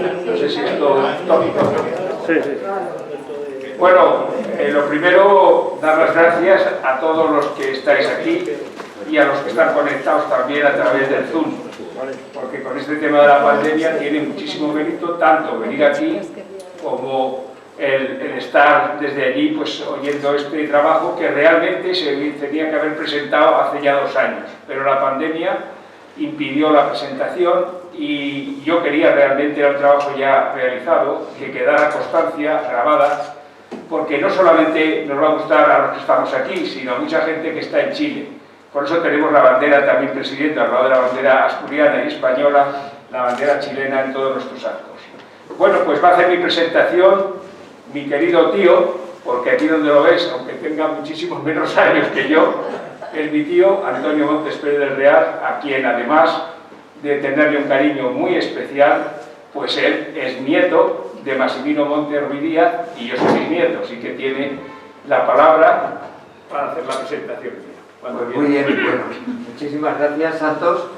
No sé si esto es tópico. Sí, sí. Bueno, lo primero, dar las gracias a todos los que estáis aquí y a los que están conectados también a través del Zoom, porque con este tema de la pandemia tiene muchísimo mérito tanto venir aquí como el estar desde allí pues oyendo este trabajo que realmente se tenía que haber presentado hace ya 2 años, pero la pandemia impidió la presentación y yo quería realmente, era un trabajo ya realizado, que quedara constancia grabada, porque no solamente nos va a gustar a los que estamos aquí, sino a mucha gente que está en Chile. Por eso tenemos la bandera también, presidente, al lado de la bandera asturiana y española, la bandera chilena en todos nuestros actos. Bueno, pues va a hacer mi presentación mi querido tío, porque aquí donde lo ves, aunque tenga muchísimos menos años que yo, es mi tío, Antonio Montes Pérez del Real, a quien además de tenerle un cariño muy especial, pues él es nieto de Massimino Montes Ruiz Díaz y yo soy bisnieto, así que tiene la palabra para hacer la presentación. Pues muy bien, bueno, muchísimas gracias, Santos.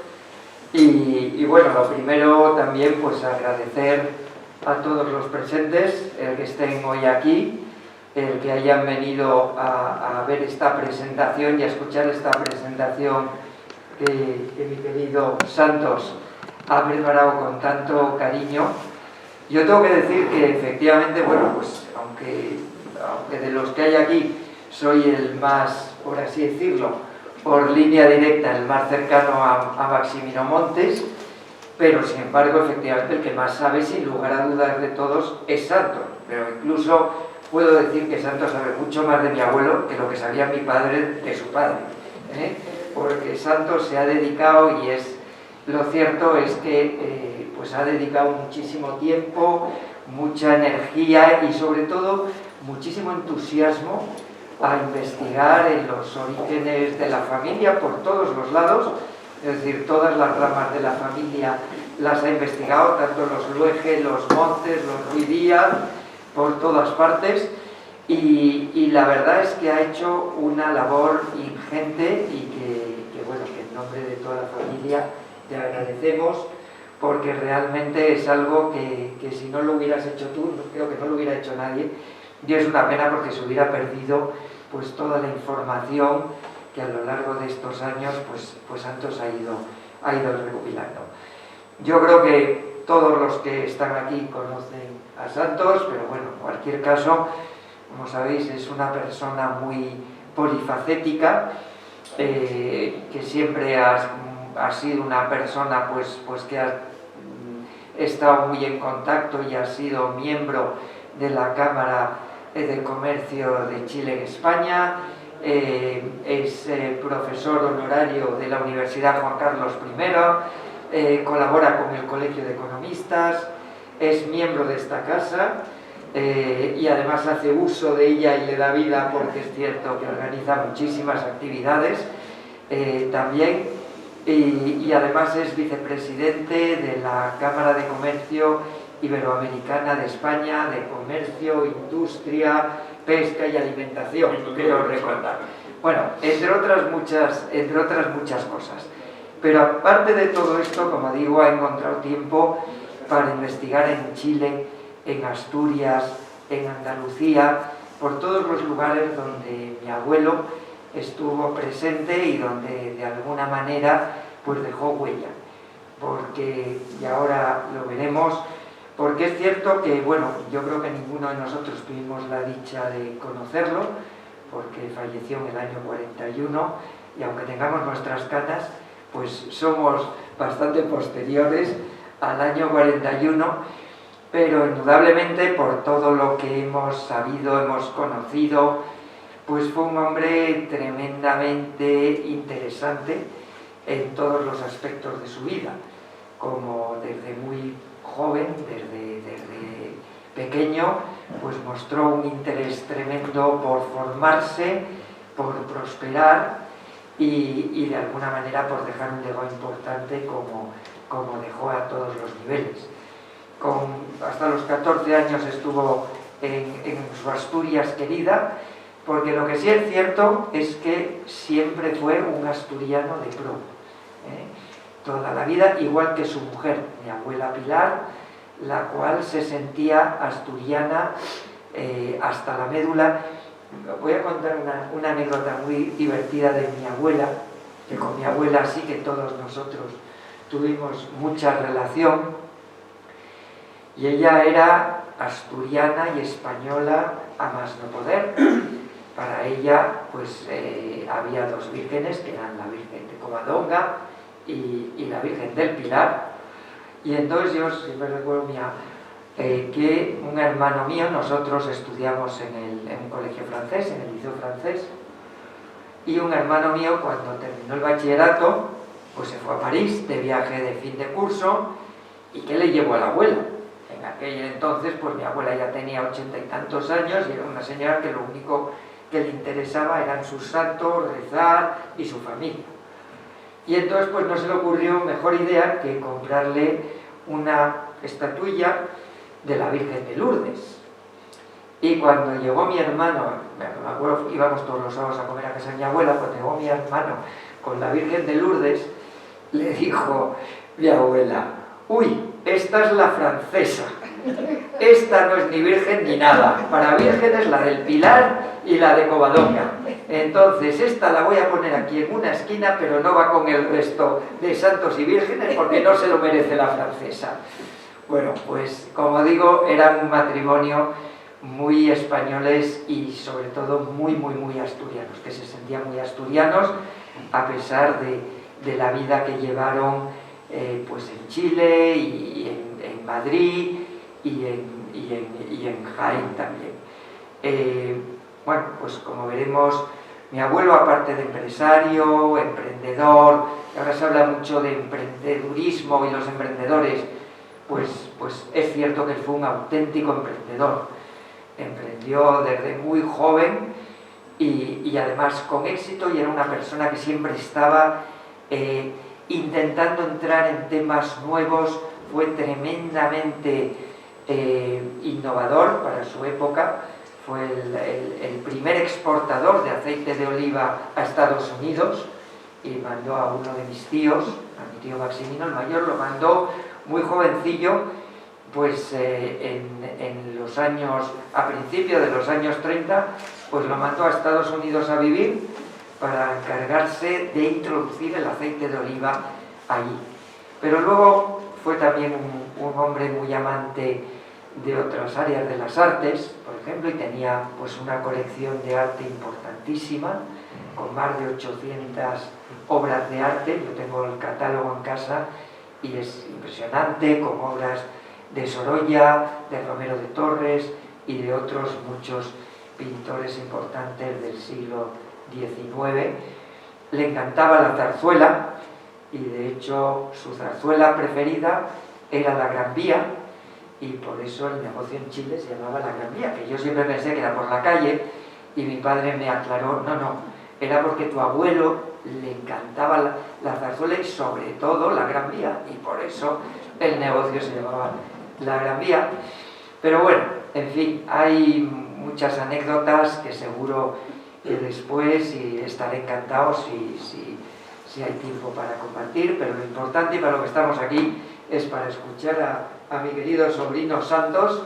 Y bueno, lo primero también pues agradecer a todos los presentes, el que estén hoy aquí, el que hayan venido a ver esta presentación y a escuchar esta presentación que mi querido Santos ha preparado con tanto cariño. Yo tengo que decir que efectivamente, bueno, pues aunque de los que hay aquí soy el más, por así decirlo, por línea directa, el más cercano a Maximino Montes, pero sin embargo, efectivamente, el que más sabe, sin lugar a dudas de todos, es Santos. Pero incluso puedo decir que Santos sabe mucho más de mi abuelo que lo que sabía mi padre de su padre, ¿eh? Porque Santos se ha dedicado, y lo cierto es que pues ha dedicado muchísimo tiempo, mucha energía y sobre todo muchísimo entusiasmo a investigar en los orígenes de la familia por todos los lados. Es decir, todas las ramas de la familia las ha investigado, tanto los Luege, los Montes, los Ruiz Díaz, por todas partes, y la verdad es que ha hecho una labor ingente y que bueno, que en nombre de toda la familia te agradecemos, porque realmente es algo que si no lo hubieras hecho tú, creo que no lo hubiera hecho nadie, y es una pena porque se hubiera perdido pues toda la información que a lo largo de estos años pues Santos ha ido recopilando. Yo creo que todos los que están aquí conocen a Santos, pero bueno, en cualquier caso, como sabéis, es una persona muy polifacética, que siempre ha sido una persona pues que ha estado muy en contacto y ha sido miembro de la Cámara de Comercio de Chile en España. Es profesor honorario de la Universidad Juan Carlos I, colabora con el Colegio de Economistas, es miembro de esta casa y además hace uso de ella y le da vida, porque es cierto que organiza muchísimas actividades también, y además es vicepresidente de la Cámara de Comercio Iberoamericana de España, de Comercio, Industria, Pesca y Alimentación, quiero recordar. Bueno, entre otras muchas cosas. Pero aparte de todo esto, como digo, ha encontrado tiempo para investigar en Chile, en Asturias, en Andalucía, por todos los lugares donde mi abuelo estuvo presente y donde de alguna manera pues dejó huella. Porque, y ahora lo veremos, porque es cierto que, bueno, yo creo que ninguno de nosotros tuvimos la dicha de conocerlo, porque falleció en el año 41, y aunque tengamos nuestras canas, pues somos bastante posteriores al año 41, pero indudablemente por todo lo que hemos sabido, hemos conocido, pues fue un hombre tremendamente interesante en todos los aspectos de su vida, como desde muy joven, desde pequeño, pues mostró un interés tremendo por formarse, por prosperar y de alguna manera por dejar un legado importante como dejó a todos los niveles. Hasta los 14 años estuvo en su Asturias querida, porque lo que sí es cierto es que siempre fue un asturiano de pro, toda la vida, igual que su mujer, mi abuela Pilar, la cual se sentía asturiana hasta la médula. Voy a contar una anécdota muy divertida de mi abuela, que con mi abuela sí que todos nosotros tuvimos mucha relación, y ella era asturiana y española a más no poder. Para ella pues había dos vírgenes, que eran la Virgen de Covadonga y la Virgen del Pilar. Y entonces yo siempre recuerdo que un hermano mío, nosotros estudiamos en un colegio francés, en el liceo francés, y un hermano mío cuando terminó el bachillerato pues se fue a París de viaje de fin de curso. ¿Y qué le llevó a la abuela? En aquel entonces pues mi abuela ya tenía 80 y tantos años y era una señora que lo único que le interesaba eran sus santos, rezar y su familia. Y entonces pues no se le ocurrió mejor idea que comprarle una estatuilla de la Virgen de Lourdes. Y cuando llegó mi hermano, me acuerdo, íbamos todos los sábados a comer a casa de mi abuela, cuando llegó mi hermano con la Virgen de Lourdes, le dijo mi abuela: uy, esta es la francesa, esta no es ni virgen ni nada, para virgen es la del Pilar y la de Covadonga, entonces esta la voy a poner aquí en una esquina, pero no va con el resto de santos y vírgenes porque no se lo merece la francesa. Bueno, pues como digo, era un matrimonio muy españoles y sobre todo muy asturianos, que se sentían muy asturianos a pesar de la vida que llevaron pues en Chile y en Madrid y en Jaén también. Bueno, pues como veremos, mi abuelo, aparte de empresario, emprendedor, ahora se habla mucho de emprendedurismo y los emprendedores, pues es cierto que él fue un auténtico emprendedor. Emprendió desde muy joven y además con éxito, y era una persona que siempre estaba intentando entrar en temas nuevos. Fue tremendamente innovador para su época. Fue el primer exportador de aceite de oliva a Estados Unidos y mandó a uno de mis tíos, a mi tío Maximino, el mayor, lo mandó muy jovencillo, pues en los años, a principios de los años 30, pues lo mandó a Estados Unidos a vivir para encargarse de introducir el aceite de oliva allí. Pero luego fue también un hombre muy amante de otras áreas de las artes, por ejemplo, y tenía pues una colección de arte importantísima, con más de 800 obras de arte. Yo tengo el catálogo en casa y es impresionante, con obras de Sorolla, de Romero de Torres y de otros muchos pintores importantes del siglo XIX. Le encantaba la zarzuela y de hecho su zarzuela preferida era la Gran Vía, y por eso el negocio en Chile se llamaba la Gran Vía, que yo siempre pensé que era por la calle, y mi padre me aclaró: no, era porque tu abuelo le encantaba la zarzuela y sobre todo la Gran Vía, y por eso el negocio se llamaba la Gran Vía. Pero bueno, en fin, hay muchas anécdotas que seguro que después, y estaré encantado si hay tiempo para compartir, pero lo importante y para lo que estamos aquí es para escuchar a mi querido sobrino Santos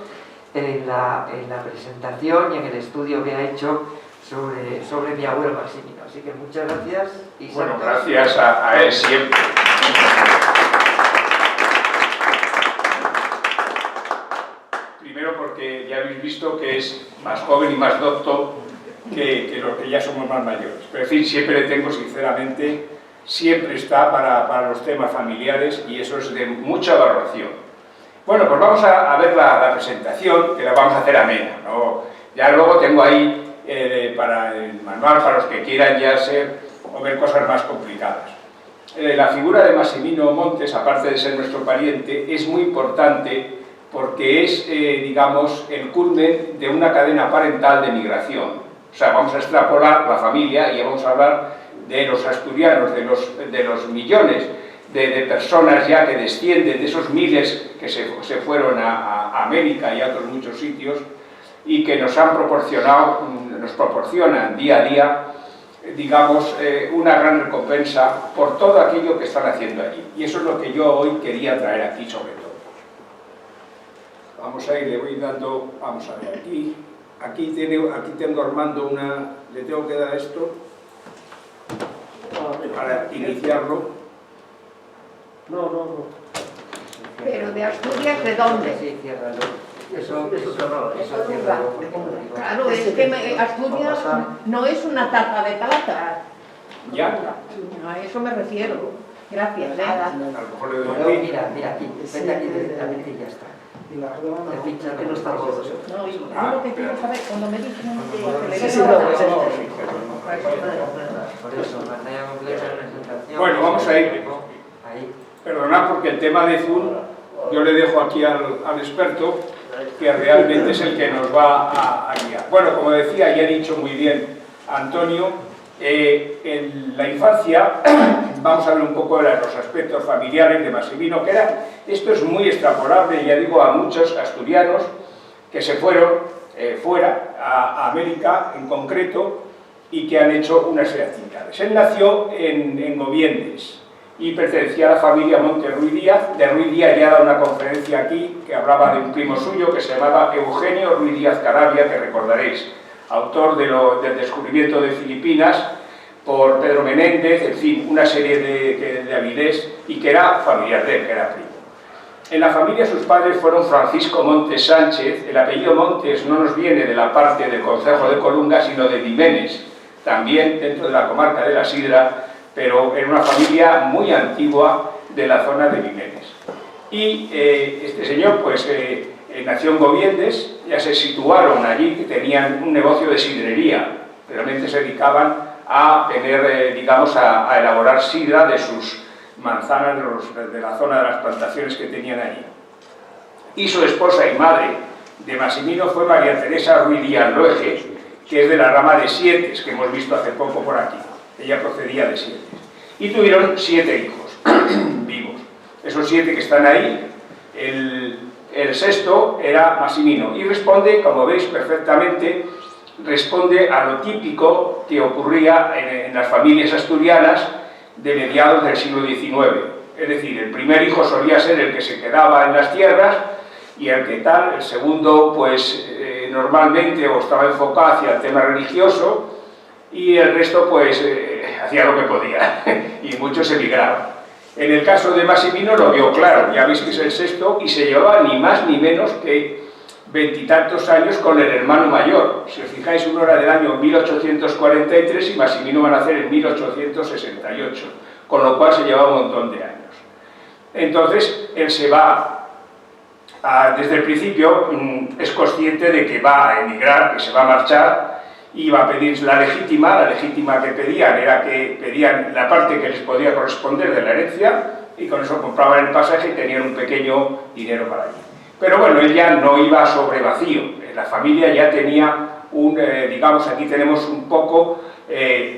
en la presentación y en el estudio que ha hecho sobre mi abuelo Maximino. Así que muchas gracias. Y bueno, Santos, gracias a él siempre. Primero porque ya habéis visto que es más joven y más docto que los que ya somos más mayores. Pero en fin, siempre le tengo, sinceramente, siempre está para los temas familiares, y eso es de mucha valoración. Bueno, pues vamos a ver la presentación, que la vamos a hacer amena, ¿no? Ya luego tengo ahí para el manual, para los que quieran ya ser o ver cosas más complicadas. La figura de Maximino Montes, aparte de ser nuestro pariente, es muy importante porque es, digamos, el culmen de una cadena parental de migración. O sea, vamos a extrapolar la familia y vamos a hablar de los asturianos, de los millones de personas ya que descienden, de esos miles que se fueron a América y a otros muchos sitios, y que nos proporcionan día a día, digamos, una gran recompensa por todo aquello que están haciendo allí. Y eso es lo que yo hoy quería traer aquí sobre todo. Vamos a ir, le voy dando, vamos a ver, aquí tengo Armando le tengo que dar esto para iniciarlo. No. Pero de Asturias, ¿de dónde? Sí, ciérralo. Eso Claro, es que Asturias no es una taza de plata. ¿Ya? A eso me refiero. Gracias. A lo mejor le doy No, aquí. mira, aquí. Vete aquí directamente y ya está. Te fichas que no está todo. No, yo lo que quiero saber, cuando me dicen que Sí, le no, Por eso, mandamos la presentación. Bueno, vamos a ir. Ahí. Perdonad porque el tema de Zoom yo le dejo aquí al experto, que realmente es el que nos va a guiar. Bueno, como decía, ya he dicho muy bien Antonio, en la infancia vamos a ver un poco de los aspectos familiares de Massimino, esto es muy extrapolable, ya digo, a muchos asturianos que se fueron fuera, a América en concreto, y que han hecho una serie de actividades. Él nació en Gobiendes y pertenecía a la familia Monte Ruiz Díaz. De Ruiz Díaz ya da una conferencia aquí que hablaba de un primo suyo que se llamaba Eugenio Ruiz Díaz Caravia, que recordaréis, autor del descubrimiento de Filipinas por Pedro Menéndez, en fin, una serie de Avilés, y que era familiar de él, que era primo. En la familia sus padres fueron Francisco Montes Sánchez. El apellido Montes no nos viene de la parte del concejo de Colunga, sino de Vimenes, también dentro de la comarca de la Sidra, pero en una familia muy antigua de la zona de Vimenes. Y este señor pues nació en Gobiendes, ya se situaron allí, que tenían un negocio de sidrería, realmente se dedicaban a tener, digamos, a elaborar sidra de sus manzanas de la zona de las plantaciones que tenían allí. Y su esposa y madre de Massimino fue María Teresa Ruiz Díaz Loeje, que es de la rama de Sietes, que hemos visto hace poco por aquí. Ella procedía de Sietes. Y tuvieron 7 hijos vivos. Esos 7 que están ahí, el sexto era Massimino. Y responde, como veis perfectamente, responde a lo típico que ocurría en las familias asturianas de mediados del siglo XIX. Es decir, el primer hijo solía ser el que se quedaba en las tierras y el que tal, el segundo pues normalmente o estaba enfocado hacia el tema religioso y el resto pues hacía lo que podía y muchos emigraban. En el caso de Massimino lo vio claro, ya veis que es el sexto y se llevaba ni más ni menos que 20 y tantos años con el hermano mayor. Si os fijáis, uno era del año 1843 y Massimino va a nacer en 1868, con lo cual se lleva un montón de años. Entonces, él se va, desde el principio, es consciente de que va a emigrar, que se va a marchar, y va a pedir la legítima que pedían era que pedían la parte que les podía corresponder de la herencia, y con eso compraban el pasaje y tenían un pequeño dinero para allí. Pero bueno, él ya no iba sobre vacío, la familia ya tenía digamos, aquí tenemos un poco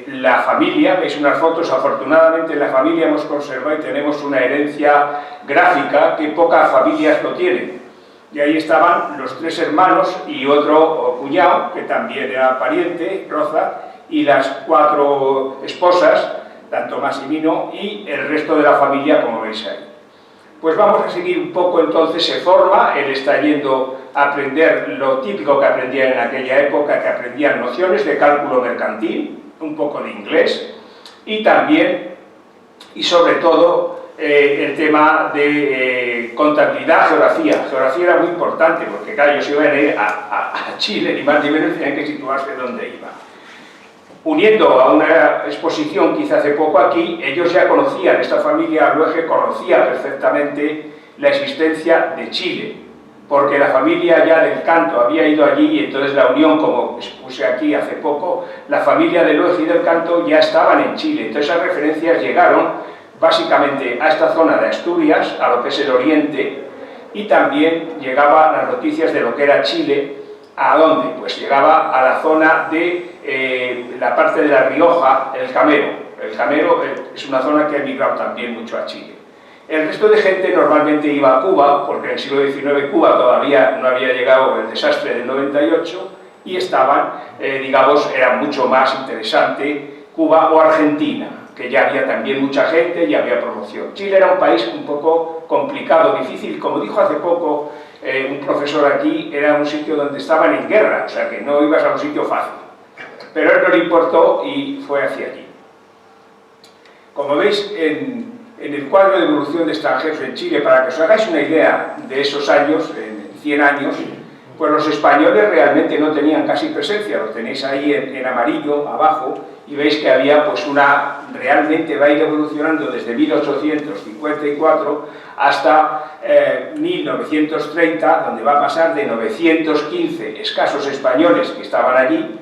la familia, veis unas fotos, afortunadamente en la familia hemos conservado y tenemos una herencia gráfica que pocas familias lo tienen. Y ahí estaban los 3 hermanos y otro cuñado, que también era pariente, Roza, y las 4 esposas, tanto Massimino y el resto de la familia, como veis ahí. Pues vamos a seguir un poco, entonces se forma, él está yendo a aprender lo típico que aprendían en aquella época, que aprendían nociones de cálculo mercantil, un poco de inglés, y también, y sobre todo, el tema de contabilidad, geografía. Geografía era muy importante, porque claro, ellos iban a ir a Chile, ni más ni menos, tenían que situarse donde iban. Uniendo a una exposición que hice hace poco aquí, ellos ya conocían, esta familia Loeje conocía perfectamente la existencia de Chile, porque la familia ya del Canto había ido allí y entonces la unión, como expuse aquí hace poco, la familia de Loeje y del Canto ya estaban en Chile, entonces esas referencias llegaron básicamente a esta zona de Asturias, a lo que es el oriente, y también llegaba las noticias de lo que era Chile. ¿A dónde? Pues llegaba a la zona de la parte de La Rioja, el Camero. El Camero es una zona que ha emigrado también mucho a Chile. El resto de gente normalmente iba a Cuba, porque en el siglo XIX Cuba todavía no había llegado el desastre del 98, y estaban, digamos, era mucho más interesante Cuba o Argentina, que ya había también mucha gente y había promoción. Chile era un país un poco complicado, difícil, como dijo hace poco un profesor aquí, era un sitio donde estaban en guerra, o sea que no ibas a un sitio fácil. Pero a él no le importó y fue hacia allí. Como veis, en el cuadro de evolución de extranjeros en Chile, para que os hagáis una idea de esos años, en 100 años, pues los españoles realmente no tenían casi presencia, lo tenéis ahí en amarillo, abajo, y veis que había pues realmente va a ir evolucionando desde 1854 hasta 1930, donde va a pasar de 915 escasos españoles que estaban allí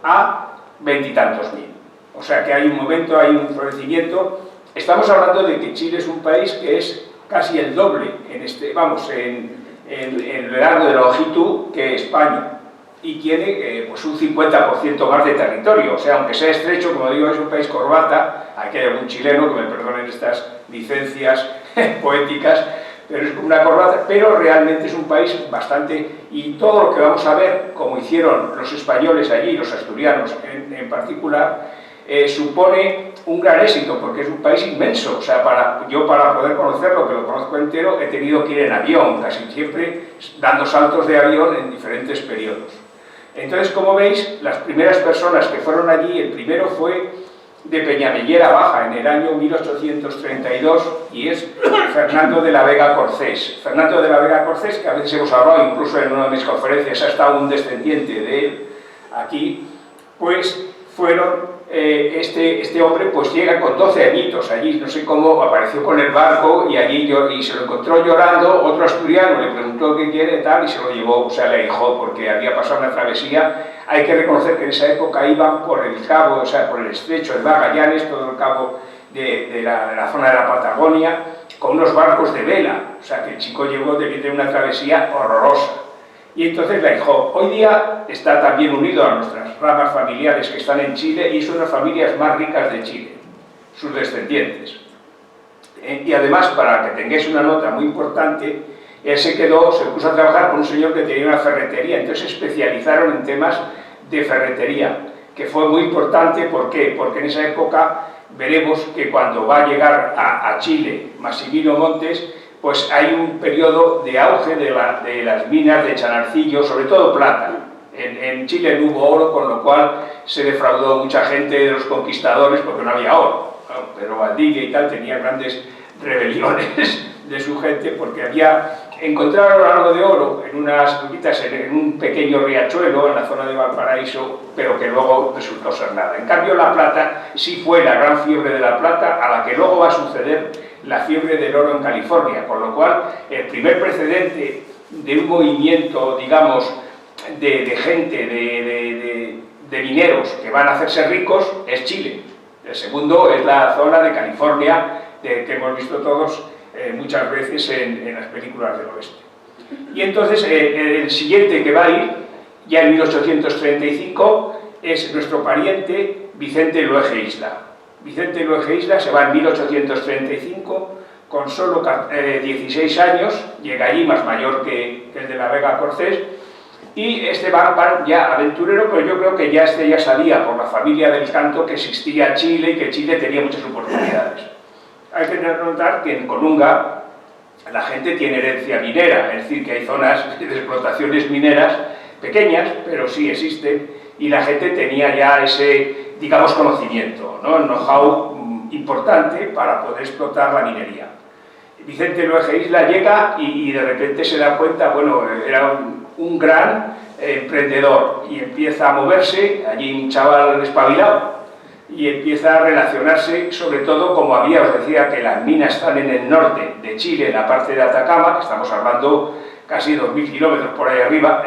a 20 y tantos mil. O sea que hay un momento, hay un florecimiento. Estamos hablando de que Chile es un país que es casi el doble en el largo de longitud que España, y tiene pues un 50% más de territorio, o sea, aunque sea estrecho, como digo, es un país corbata. Aquí hay algún chileno que me perdonen estas licencias poéticas, pero es una corbata, pero realmente es un país bastante, y todo lo que vamos a ver, como hicieron los españoles allí, los asturianos en particular, supone un gran éxito, porque es un país inmenso. O sea, yo para poder conocerlo, que lo conozco entero, he tenido que ir en avión, casi siempre dando saltos de avión en diferentes periodos. Entonces, como veis, las primeras personas que fueron allí, el primero fue de Peñamellera Baja, en el año 1832, y es Fernando de la Vega Corcés. Fernando de la Vega Corcés, que a veces hemos hablado, incluso en una de mis conferencias ha estado un descendiente de él aquí, pues fueron... este hombre pues llega con 12 añitos allí, no sé cómo, apareció con el barco y allí y se lo encontró llorando. Otro asturiano le preguntó qué quiere tal y se lo llevó, o sea, le dejó porque había pasado una travesía. Hay que reconocer que en esa época iban por el cabo, o sea, por el estrecho de Magallanes, todo el cabo de la zona de la Patagonia, con unos barcos de vela, o sea, que el chico llegó de una travesía horrorosa. Y entonces la dejó. Hoy día está también unido a nuestras ramas familiares que están en Chile, y son las familias más ricas de Chile, sus descendientes. Y además, para que tengáis una nota muy importante, él se puso a trabajar con un señor que tenía una ferretería, entonces se especializaron en temas de ferretería, que fue muy importante. ¿Por qué? Porque en esa época veremos que cuando va a llegar a Chile Maximino Montes, pues hay un periodo de auge de las minas de Chanarcillo, sobre todo plata. En Chile no hubo oro, con lo cual se defraudó mucha gente de los conquistadores porque no había oro. Pero Valdivia y tal tenía grandes rebeliones de su gente porque encontraron algo de oro en unas roquitas, en un pequeño riachuelo en la zona de Valparaíso, pero que luego resultó ser nada. En cambio, la plata sí fue la gran fiebre de la plata, a la que luego va a suceder la fiebre del oro en California, con lo cual el primer precedente de un movimiento, digamos, de gente, de mineros que van a hacerse ricos es Chile. El segundo es la zona de California, que hemos visto todos muchas veces en las películas del oeste. Y entonces el siguiente que va a ir, ya en 1835, es nuestro pariente Vicente Luege Isla. Vicente Luege Isla se va en 1835, con solo 16 años, llega allí más mayor que el de la Vega Corcés, y este va ya aventurero, pero yo creo que ya sabía por la familia del canto que existía Chile y que Chile tenía muchas oportunidades. Hay que notar que en Colunga la gente tiene herencia minera, es decir, que hay zonas de explotaciones mineras pequeñas, pero sí existen, y la gente tenía ya ese, digamos, conocimiento, ¿no? El know-how importante para poder explotar la minería. Vicente Luege Isla llega y de repente se da cuenta, bueno, era un gran emprendedor, y empieza a moverse, allí un chaval espabilado, y empieza a relacionarse, sobre todo, como os decía, que las minas están en el norte de Chile, en la parte de Atacama, que estamos hablando casi 2000 kilómetros por ahí arriba,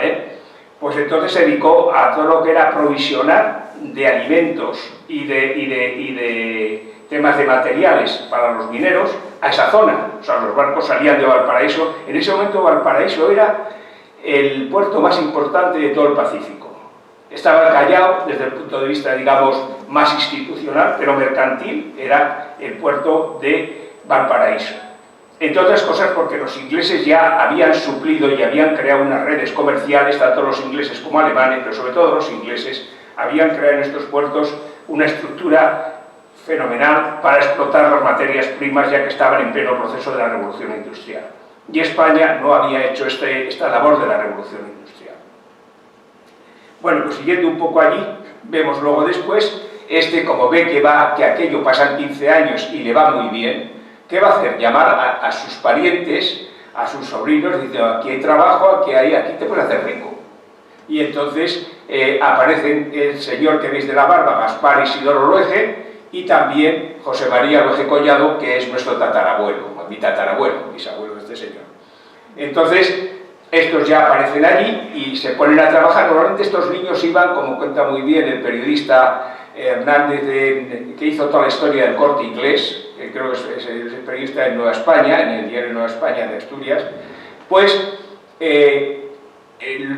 pues entonces se dedicó a todo lo que era provisionar de alimentos y de temas de materiales para los mineros a esa zona. O sea, los barcos salían de Valparaíso. En ese momento Valparaíso era el puerto más importante de todo el Pacífico. Estaba el Callao, desde el punto de vista, digamos, más institucional, pero mercantil, era el puerto de Valparaíso. Entre otras cosas porque los ingleses ya habían suplido y habían creado unas redes comerciales, tanto los ingleses como alemanes, pero sobre todo los ingleses, habían creado en estos puertos una estructura fenomenal para explotar las materias primas, ya que estaban en pleno proceso de la revolución industrial. y España no había hecho esta labor de la revolución industrial. Bueno, pues siguiendo un poco allí, vemos luego después, como ve que aquello pasan 15 años y le va muy bien, ¿qué va a hacer? Llamar a sus parientes, a sus sobrinos, diciendo, aquí hay trabajo, aquí te puedes hacer rico. Y entonces aparecen el señor que veis de la barba, Gaspar Isidoro Luege, y también José María Luege Collado, que es nuestro tatarabuelo, mi tatarabuelo, bisabuelo de este señor. Entonces, estos ya aparecen allí y se ponen a trabajar. Normalmente estos niños iban, como cuenta muy bien el periodista Hernández, que hizo toda la historia del Corte Inglés, que creo que es el periodista en Nueva España, en el diario Nueva España de Asturias, pues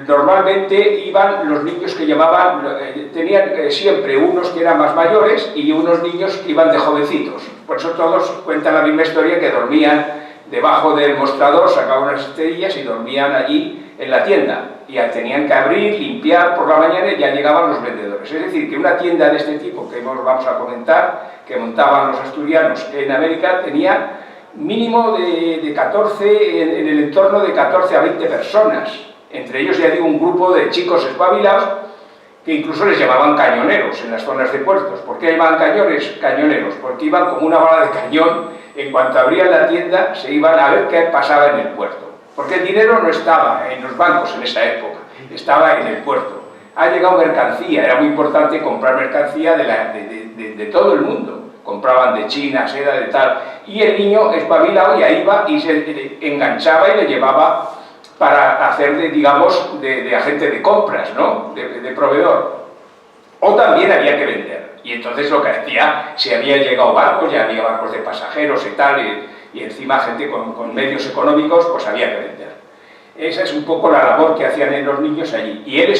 normalmente iban los niños que llamaban, tenían siempre unos que eran más mayores y unos niños que iban de jovencitos. Por eso todos cuentan la misma historia, que dormían debajo del mostrador, sacaban unas estrellas y dormían allí en la tienda. Y tenían que abrir, limpiar por la mañana y ya llegaban los vendedores. Es decir, que una tienda de este tipo, que vamos a comentar, que montaban los asturianos en América, tenía mínimo de 14, en el entorno de 14 a 20 personas. Entre ellos, ya digo, un grupo de chicos espabilados que incluso les llamaban cañoneros en las zonas de puertos. ¿Por qué llamaban cañoneros? Porque iban como una bala de cañón. En cuanto abrían la tienda, se iban a ver qué pasaba en el puerto. Porque el dinero no estaba en los bancos en esa época, estaba en el puerto. Ha llegado mercancía, era muy importante comprar mercancía de todo el mundo. Compraban de China, seda, de tal. Y el niño espabilado ya iba y se enganchaba y le llevaba para hacer, digamos, de agente de compras, ¿no? De proveedor. O también había que vender. Y entonces lo que hacía, si había llegado barcos, ya había barcos de pasajeros y tal, y encima gente con medios económicos, pues había que vender. Esa es un poco la labor que hacían los niños allí. Y él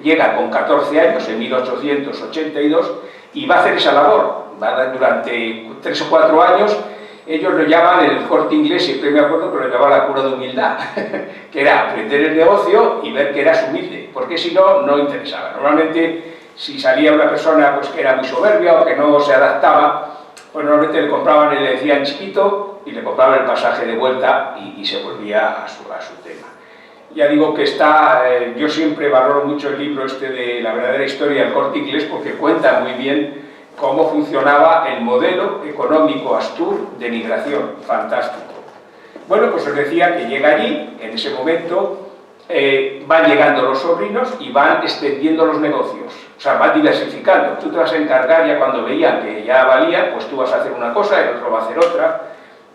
llega con 14 años, en 1882, y va a hacer esa labor. Durante 3 o 4 años, ellos lo llaman el Corte Inglés, siempre me acuerdo que lo llamaban la cura de humildad, que era aprender el negocio y ver que eras humilde, porque si no, no interesaba. Normalmente, si salía una persona pues, que era muy soberbia o que no se adaptaba, pues normalmente le compraban y le decían chiquito y le compraban el pasaje de vuelta y se volvía a su tema. Ya digo que yo siempre valoro mucho el libro de la verdadera historia del Corte Inglés, porque cuenta muy bien cómo funcionaba el modelo económico Astur de migración. Fantástico. Bueno, pues os decía que llega allí, en ese momento van llegando los sobrinos y van extendiendo los negocios, o sea, van diversificando. Tú te vas a encargar, ya cuando veían que ya valía, pues tú vas a hacer una cosa, el otro va a hacer otra,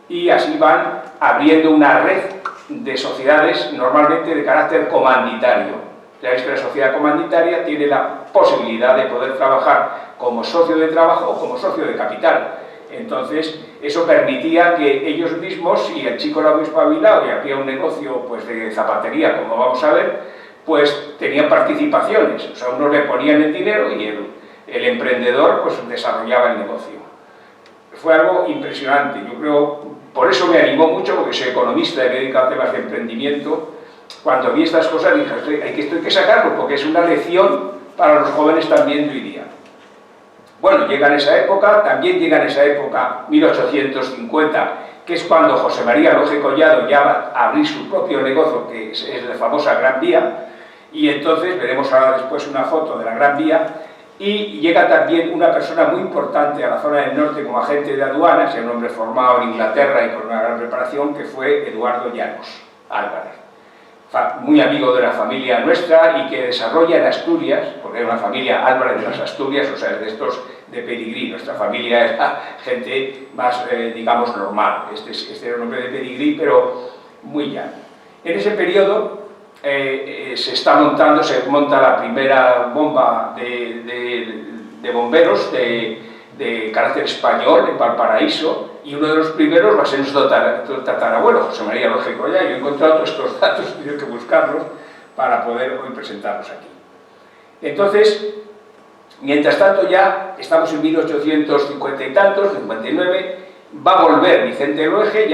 y así van abriendo una red de sociedades, normalmente de carácter comanditario. Ya veis que la sociedad comanditaria tiene la posibilidad de poder trabajar como socio de trabajo o como socio de capital. Entonces, eso permitía que ellos mismos, si el chico era muy espabilado y había un negocio pues, de zapatería, como vamos a ver, pues tenían participaciones. O sea, unos le ponían el dinero y el emprendedor pues, desarrollaba el negocio. Fue algo impresionante. Yo creo, por eso me animó mucho, porque soy economista y me he dedicado a temas de emprendimiento. Cuando vi estas cosas dije, hay que sacarlo, porque es una lección para los jóvenes también de hoy día. Bueno, llega en esa época, también llega en esa época, 1850, que es cuando José María Luege Collado ya va a abrir su propio negocio, que es la famosa Gran Vía, y entonces veremos ahora después una foto de la Gran Vía, y llega también una persona muy importante a la zona del norte como agente de aduanas, un hombre formado en Inglaterra y con una gran preparación, que fue Eduardo Llanos Álvarez, muy amigo de la familia nuestra y que desarrolla en Asturias, porque era una familia Álvarez de las Asturias, o sea, de estos de pedigrí. Nuestra familia era gente más, digamos, normal. Este era un hombre de pedigrí, pero muy llano. En ese periodo se monta la primera bomba de bomberos de carácter español en Valparaíso, y uno de los primeros va a ser nuestro tatarabuelo, José María Luege Collado. Yo he encontrado todos estos datos, he tenido que buscarlos para poder hoy presentarlos aquí. Entonces, mientras tanto ya estamos en 1850 y tantos, 59, va a volver Vicente Luege,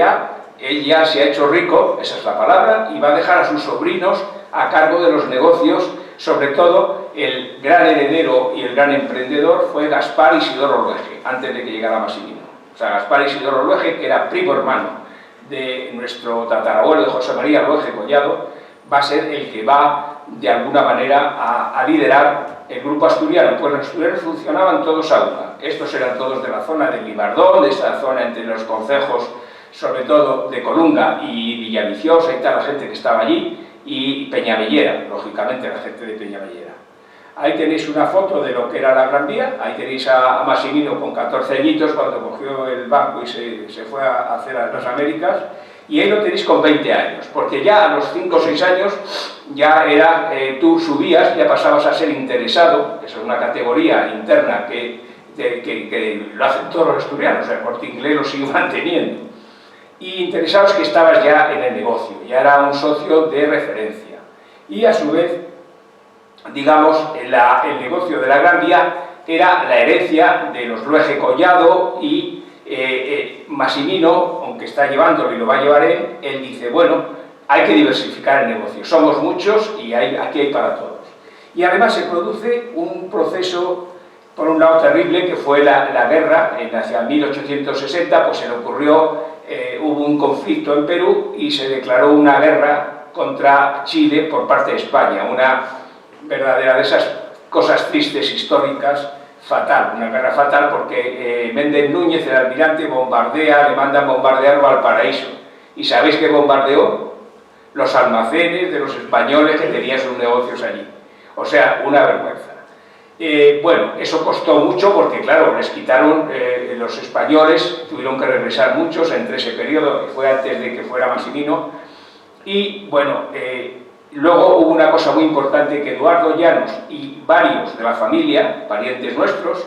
él ya se ha hecho rico, esa es la palabra, y va a dejar a sus sobrinos a cargo de los negocios. Sobre todo, el gran heredero y el gran emprendedor fue Gaspar Isidoro Luege, antes de que llegara Maximino. O sea, Gaspar Isidoro Luege, que era primo hermano de nuestro tatarabuelo, de José María Luege Collado, va a ser el que va, de alguna manera, a liderar el grupo asturiano. Pues los asturianos funcionaban todos a una. Estos eran todos de la zona de Libardón, de esa zona entre los concejos, sobre todo de Colunga y Villaviciosa y tal, la gente que estaba allí, y Peñavellera, lógicamente la gente de Peñavellera. Ahí tenéis una foto de lo que era la Gran Vía, ahí tenéis a Massimino con 14 añitos cuando cogió el barco y se fue a hacer a las Américas, y ahí lo tenéis con 20 años, porque ya a los 5 o 6 años ya era, tú subías, ya pasabas a ser interesado, eso es una categoría interna que lo hacen todos los asturianos, el Corte Inglés lo sigue manteniendo, y interesados que estabas ya en el negocio, ya era un socio de referencia, y a su vez, digamos, el negocio de la Gran Vía era la herencia de los Luege Collado y Massimino, aunque está llevándolo y lo va a llevar él dice, bueno, hay que diversificar el negocio, somos muchos y aquí hay para todos. Y además se produce un proceso, por un lado terrible, que fue la guerra, hacia 1860, pues se le ocurrió, hubo un conflicto en Perú y se declaró una guerra contra Chile por parte de España, una verdadera de esas cosas tristes, históricas, fatal, una guerra fatal porque Méndez Núñez, el almirante, le mandan bombardear Valparaíso. ¿Y sabéis qué bombardeó? Los almacenes de los españoles que tenían sus negocios allí. O sea, una vergüenza. Bueno, eso costó mucho porque, claro, les quitaron, los españoles tuvieron que regresar muchos entre ese periodo, que fue antes de que fuera Massimino, y, bueno, luego hubo una cosa muy importante, que Eduardo Llanos y varios de la familia, parientes nuestros,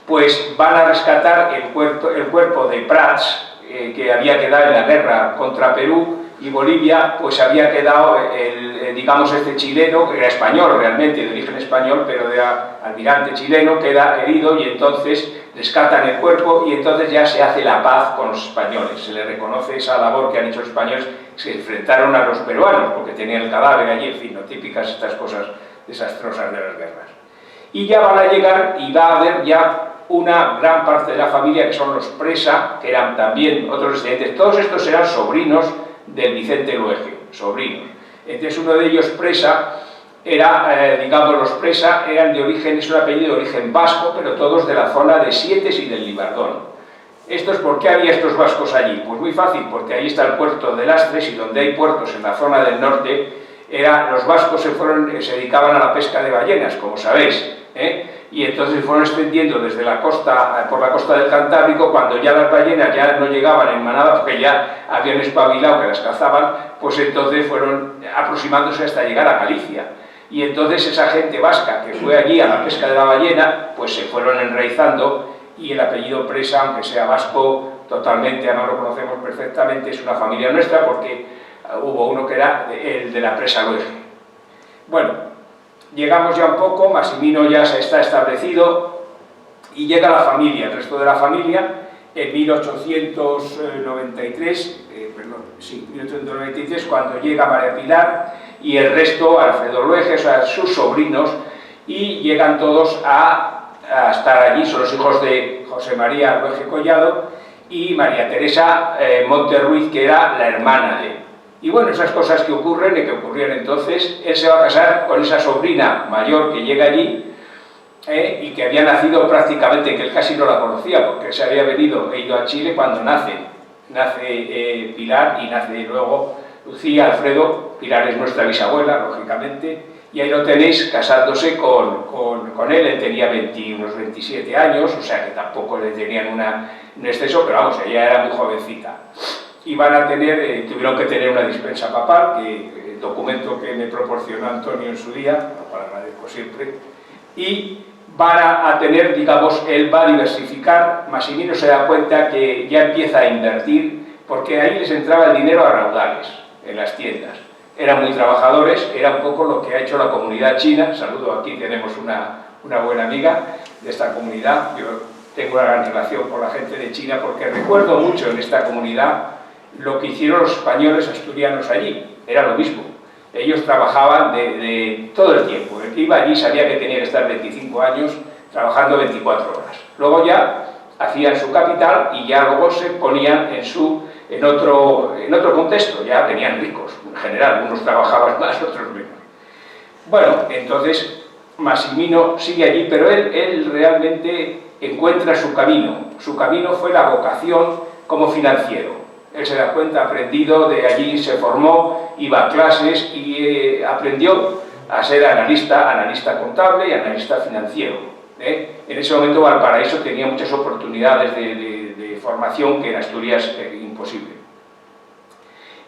pues van a rescatar el cuerpo de Prats, que había quedado en la guerra contra Perú y Bolivia, pues había quedado, digamos, este chileno, que era español realmente, de origen español, pero de almirante chileno, queda herido y entonces rescatan el cuerpo y entonces ya se hace la paz con los españoles, se le reconoce esa labor que han hecho los españoles, se enfrentaron a los peruanos porque tenían el cadáver allí, en fin, no típicas estas cosas desastrosas de las guerras. Y ya van a llegar y va a haber ya una gran parte de la familia que son los Presa, que eran también otros descendientes, todos estos eran sobrinos del Vicente Luege, sobrinos. Entonces uno de ellos, Presa, era, digamos, los Presa eran de origen, es un apellido de origen vasco, pero todos de la zona de Sietes y del Libardón. ¿Por qué había estos vascos allí? Pues muy fácil, porque ahí está el puerto de Lastres y donde hay puertos en la zona del norte, los vascos se dedicaban a la pesca de ballenas, como sabéis, y entonces fueron extendiendo desde la costa, por la costa del Cantábrico, cuando ya las ballenas ya no llegaban en manada, porque ya habían espabilado que las cazaban, pues entonces fueron aproximándose hasta llegar a Galicia. Y entonces esa gente vasca que fue allí a la pesca de la ballena, pues se fueron enraizando, y el apellido Presa, aunque sea vasco totalmente, además lo conocemos perfectamente, es una familia nuestra porque hubo uno que era el de la Presa Luege. Bueno, llegamos ya un poco, Massimino ya se está establecido y llega la familia, el resto de la familia, en 1893, cuando llega María Pilar y el resto, Alfredo Luege, o sea, sus sobrinos, y llegan todos a estar allí, son los hijos de José María Luege Collado y María Teresa Monterruiz, que era la hermana de él. Y bueno, esas cosas que ocurren y que ocurrían entonces, él se va a casar con esa sobrina mayor que llega allí y que había nacido prácticamente, que él casi no la conocía porque se había ido a Chile cuando nace Pilar y nace luego Lucía, Alfredo. Pilar es nuestra bisabuela, lógicamente, y ahí lo tenéis casándose con él tenía unos 27 años, o sea que tampoco le tenían un exceso, pero vamos, ella era muy jovencita. Y van a tener, tuvieron que tener una dispensa papal, el documento que me proporcionó Antonio en su día, lo cual agradezco siempre, y van a tener, digamos, él va a diversificar. Massimino se da cuenta que ya empieza a invertir, porque ahí les entraba el dinero a raudales, en las tiendas. Eran muy trabajadores, era un poco lo que ha hecho la comunidad china. Saludo, aquí tenemos una buena amiga de esta comunidad. Yo tengo una gran relación con la gente de China porque recuerdo mucho en esta comunidad lo que hicieron los españoles asturianos allí. Era lo mismo. Ellos trabajaban de todo el tiempo. El que iba allí sabía que tenía que estar 25 años trabajando 24 horas. Luego ya hacían su capital y ya luego se ponían en su en otro contexto, ya venían ricos, en general, unos trabajaban más, otros menos. Bueno, entonces Massimino sigue allí, pero él realmente encuentra su camino. Su camino fue la vocación como financiero. Él se da cuenta, ha aprendido, de allí se formó, iba a clases y aprendió a ser analista contable y analista financiero. En ese momento Valparaíso tenía muchas oportunidades de formación que en Asturias imposible.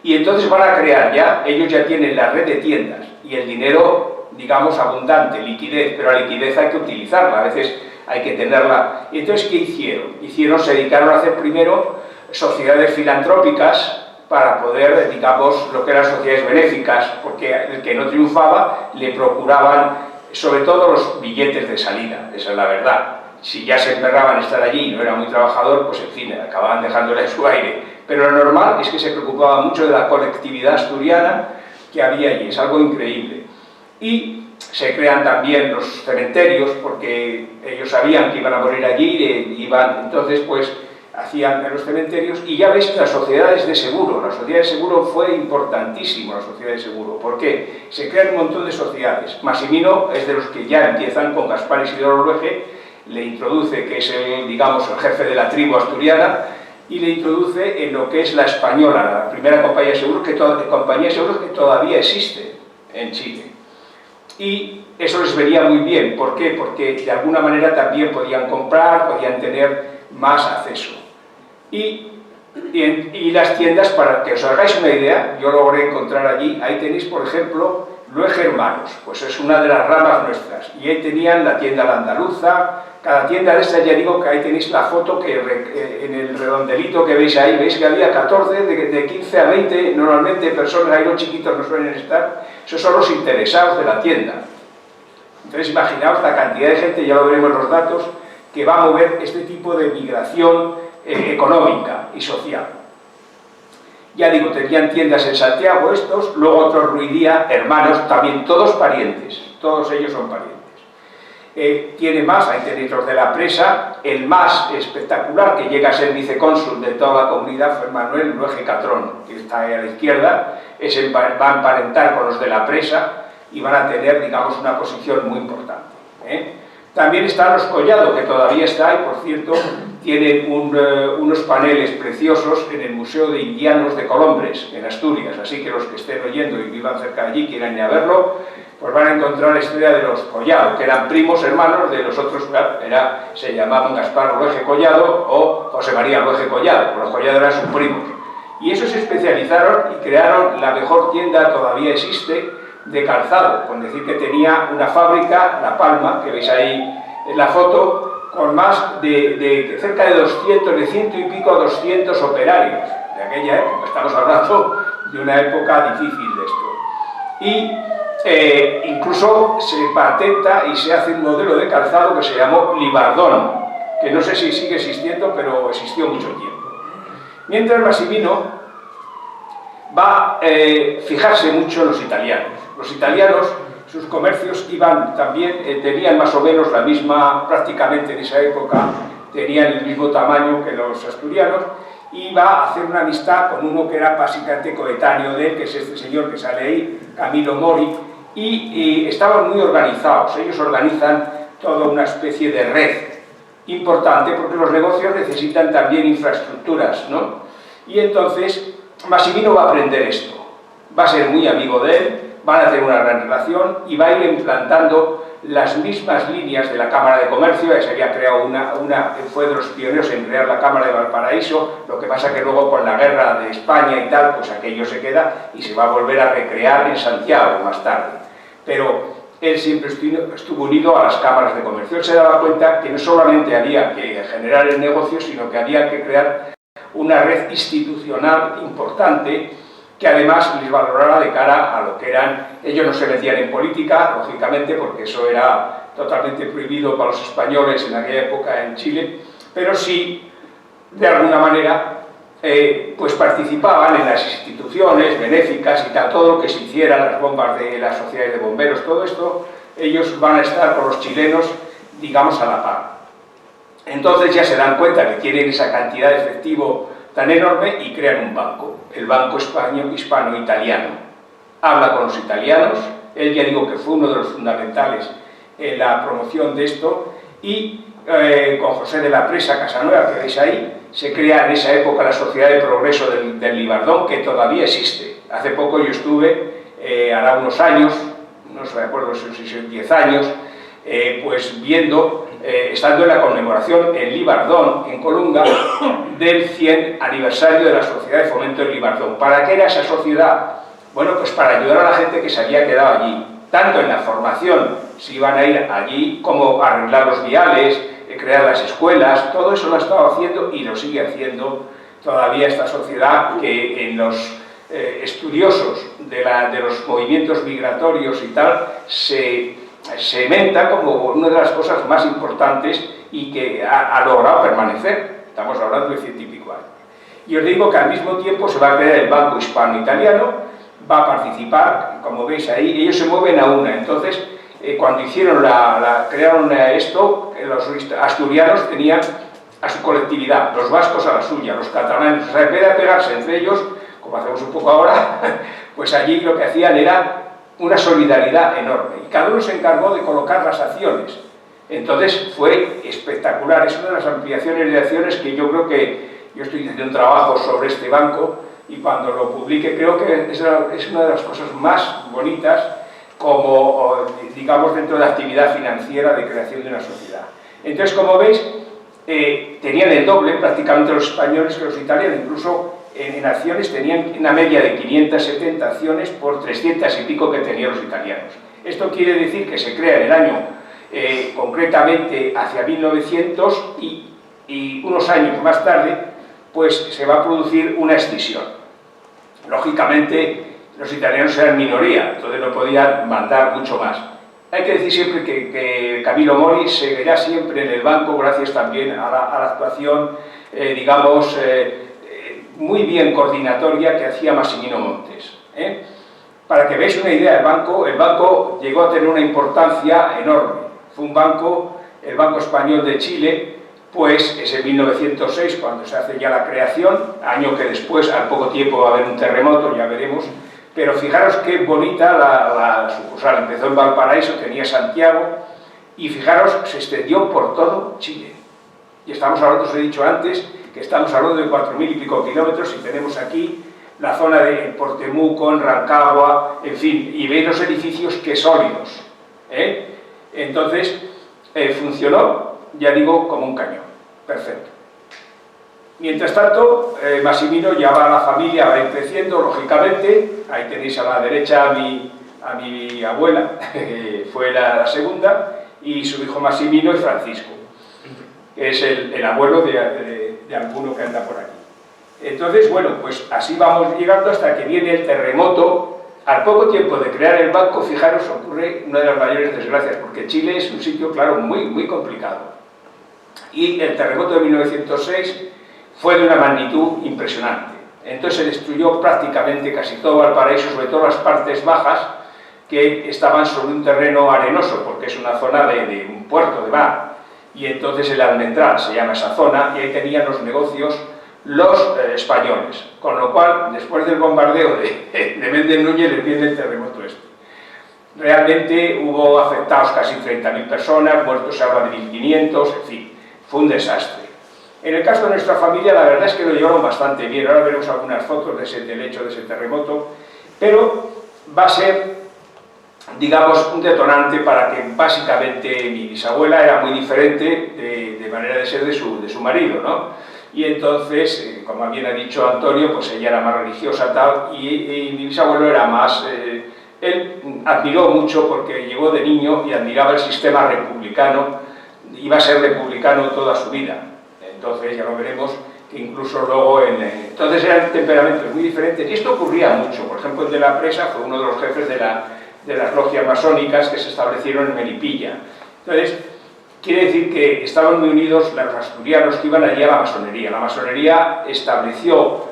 Y entonces van a crear ellos ya tienen la red de tiendas y el dinero, digamos, abundante, liquidez, pero la liquidez hay que utilizarla, a veces hay que tenerla. Y entonces, ¿qué hicieron? Se dedicaron a hacer primero sociedades filantrópicas para poder, digamos, lo que eran sociedades benéficas, porque el que no triunfaba le procuraban, sobre todo, los billetes de salida, esa es la verdad. Si ya se emperraban estar allí y no era muy trabajador, pues en fin, acababan dejándole su aire. Pero lo normal es que se preocupaba mucho de la colectividad asturiana que había allí, es algo increíble. Y se crean también los cementerios, porque ellos sabían que iban a morir allí, entonces pues hacían los cementerios, y ya veis que las sociedades de seguro, la sociedad de seguro fue importantísimo, la sociedad de seguro. ¿Por qué? Se crean un montón de sociedades. Massimino es de los que ya empiezan con Gaspar Isidoro Luege, le introduce, que es digamos, el jefe de la tribu asturiana, y le introduce en lo que es la española, la primera compañía de seguros que todavía existe en Chile. Y eso les venía muy bien. ¿Por qué? Porque de alguna manera también podían comprar, podían tener más acceso. Y las tiendas, para que os hagáis una idea, yo logré encontrar allí, ahí tenéis, por ejemplo, Luege Hermanos, pues es una de las ramas nuestras, y ahí tenían la tienda La Andaluza. Cada tienda de estas, ya digo que ahí tenéis la foto que en el redondelito que veis ahí, veis que había 14, de 15 a 20 normalmente personas, ahí los chiquitos no suelen estar, esos son los interesados de la tienda. Entonces imaginaos la cantidad de gente, ya lo veremos en los datos, que va a mover este tipo de migración económica y social. Ya digo, tenían tiendas en Santiago estos, luego otros Ruidía, hermanos, también todos parientes, todos ellos son parientes. Tiene más, ahí tenéis los de la presa, el más espectacular, que llega a ser vicecónsul de toda la comunidad, fue Manuel Luege Catrón, que está ahí a la izquierda, va a emparentar con los de la presa y van a tener, digamos, una posición muy importante. También están los Collado, que todavía está, y por cierto, tienen unos paneles preciosos en el Museo de Indianos de Colombres, en Asturias, así que los que estén oyendo y vivan cerca de allí, quieran ir a verlo, pues van a encontrar la historia de los Collado, que eran primos hermanos de los otros, se llamaban Gaspar Luege Collado o José María Luege Collado, los Collado eran sus primos. Y esos se especializaron y crearon la mejor tienda, todavía existe, de calzado, con decir que tenía una fábrica, La Palma, que veis ahí en la foto, con más de cerca de 200, de 100 y pico a 200 operarios de aquella época. Estamos hablando de una época difícil de esto. Y incluso se patenta y se hace un modelo de calzado que se llamó Libardón, que no sé si sigue existiendo, pero existió mucho tiempo. Mientras Massimino va a fijarse mucho en los italianos. Los italianos, sus comercios tenían más o menos la misma, prácticamente en esa época, tenían el mismo tamaño que los asturianos, y va a hacer una amistad con uno que era básicamente coetáneo de él, que es este señor que sale ahí, Camilo Mori, y estaban muy organizados. Ellos organizan toda una especie de red importante, porque los negocios necesitan también infraestructuras, ¿no? Y entonces Massimino va a aprender esto, va a ser muy amigo de él, van a hacer una gran relación y va a ir implantando las mismas líneas de la Cámara de Comercio. Se había creado fue de los pioneros en crear la Cámara de Valparaíso, lo que pasa que luego con la guerra de España y tal, pues aquello se queda y se va a volver a recrear en Santiago más tarde. Pero él siempre estuvo unido a las cámaras de comercio. Él se daba cuenta que no solamente había que generar el negocio, sino que había que crear una red institucional importante que además les valorara de cara a lo que eran. Ellos no se metían en política, lógicamente, porque eso era totalmente prohibido para los españoles en aquella época en Chile, pero sí, de alguna manera, pues participaban en las instituciones benéficas y tal, todo lo que se hiciera, las bombas de las sociedades de bomberos, todo esto, ellos van a estar con los chilenos, digamos, a la par. Entonces ya se dan cuenta que tienen esa cantidad de efectivo tan enorme y crean un banco, el Banco Hispano-Italiano. Habla con los italianos, él ya digo que fue uno de los fundamentales en la promoción de esto, y con José de la Presa Casanueva, que veis ahí, se crea en esa época la Sociedad de Progreso del Libardón, que todavía existe. Hace poco yo estuve, hará unos años, no me acuerdo si son 10 años, pues viendo, estando en la conmemoración en Libardón, en Colunga, del 100 aniversario de la Sociedad de Fomento del Libardón. ¿Para qué era esa sociedad? Bueno, pues para ayudar a la gente que se había quedado allí, tanto en la formación, si iban a ir allí, como arreglar los viales, crear las escuelas, todo eso lo ha estado haciendo y lo sigue haciendo todavía esta sociedad, que en los estudiosos de los movimientos migratorios y tal, se menta como una de las cosas más importantes y que ha logrado permanecer. Estamos hablando de 100 y pico años. Y os digo que al mismo tiempo se va a crear el Banco Hispano-Italiano, va a participar, como veis ahí, ellos se mueven a una. Entonces, cuando hicieron crearon esto, los asturianos tenían a su colectividad, los vascos a la suya, los catalanes, o sea, en vez de pegarse entre ellos, como hacemos un poco ahora, pues allí lo que hacían era una solidaridad enorme, y cada uno se encargó de colocar las acciones. Entonces fue espectacular, es una de las ampliaciones de acciones que yo creo que yo estoy haciendo un trabajo sobre este banco, y cuando lo publique creo que es una de las cosas más bonitas, como, digamos, dentro de la actividad financiera de creación de una sociedad. Entonces, como veis, tenían el doble prácticamente los españoles que los italianos, incluso en acciones tenían una media de 570 acciones por 300 y pico que tenían los italianos. Esto quiere decir que se crea en el año, concretamente hacia 1900, y unos años más tarde, pues se va a producir una escisión. Lógicamente, los italianos eran minoría, entonces no podían mandar mucho más. Hay que decir siempre que Camillo Mori seguirá siempre en el banco, gracias también a la actuación, digamos, muy bien coordinatoria que hacía Massimino Montes. Para que veáis una idea, el banco llegó a tener una importancia enorme. Fue un banco, el Banco Español de Chile, pues es en 1906 cuando se hace ya la creación, año que después, al poco tiempo, va a haber un terremoto, ya veremos. Pero fijaros qué bonita la sucursal. Empezó en Valparaíso, tenía Santiago, y fijaros, se extendió por todo Chile. Y estamos hablando, os he dicho antes, que estamos hablando de 4.000 y pico kilómetros, y tenemos aquí la zona de Portemuco, en Rancagua, en fin, y veis los edificios que sólidos. Entonces, funcionó, ya digo, como un cañón. Perfecto. Mientras tanto, Massimino ya va a la familia, va a ir creciendo, lógicamente. Ahí tenéis a la derecha a mi abuela, que fue la segunda, y su hijo Massimino y Francisco, que es el abuelo de alguno que anda por aquí. Entonces, bueno, pues así vamos llegando hasta que viene el terremoto. Al poco tiempo de crear el banco, fijaros, ocurre una de las mayores desgracias, porque Chile es un sitio, claro, muy, muy complicado. Y el terremoto de 1906 fue de una magnitud impresionante. Entonces se destruyó prácticamente casi todo Valparaíso, sobre todo las partes bajas, que estaban sobre un terreno arenoso, porque es una zona de un puerto de mar. Y entonces el Almendral se llama esa zona, y ahí tenían los negocios los españoles. Con lo cual, después del bombardeo de Méndez Núñez, les viene el terremoto este. Realmente hubo afectados casi 30.000 personas, muertos se habla de 1.500, en fin, fue un desastre. En el caso de nuestra familia, la verdad es que lo llevaron bastante bien. Ahora veremos algunas fotos del hecho de ese terremoto, pero va a ser, digamos, un detonante para que básicamente mi bisabuela era muy diferente de manera de ser de su marido, ¿no? Y entonces, como bien ha dicho Antonio, pues ella era más religiosa tal, y mi bisabuelo era más... él admiró mucho porque llegó de niño y admiraba el sistema republicano, iba a ser republicano toda su vida. Entonces ya lo veremos, que incluso luego entonces eran temperamentos muy diferentes, y esto ocurría mucho. Por ejemplo, el de la Presa fue uno de los jefes de las logias masónicas que se establecieron en Melipilla. Entonces, quiere decir que estaban muy unidos los asturianos que iban allí a la masonería. La masonería estableció,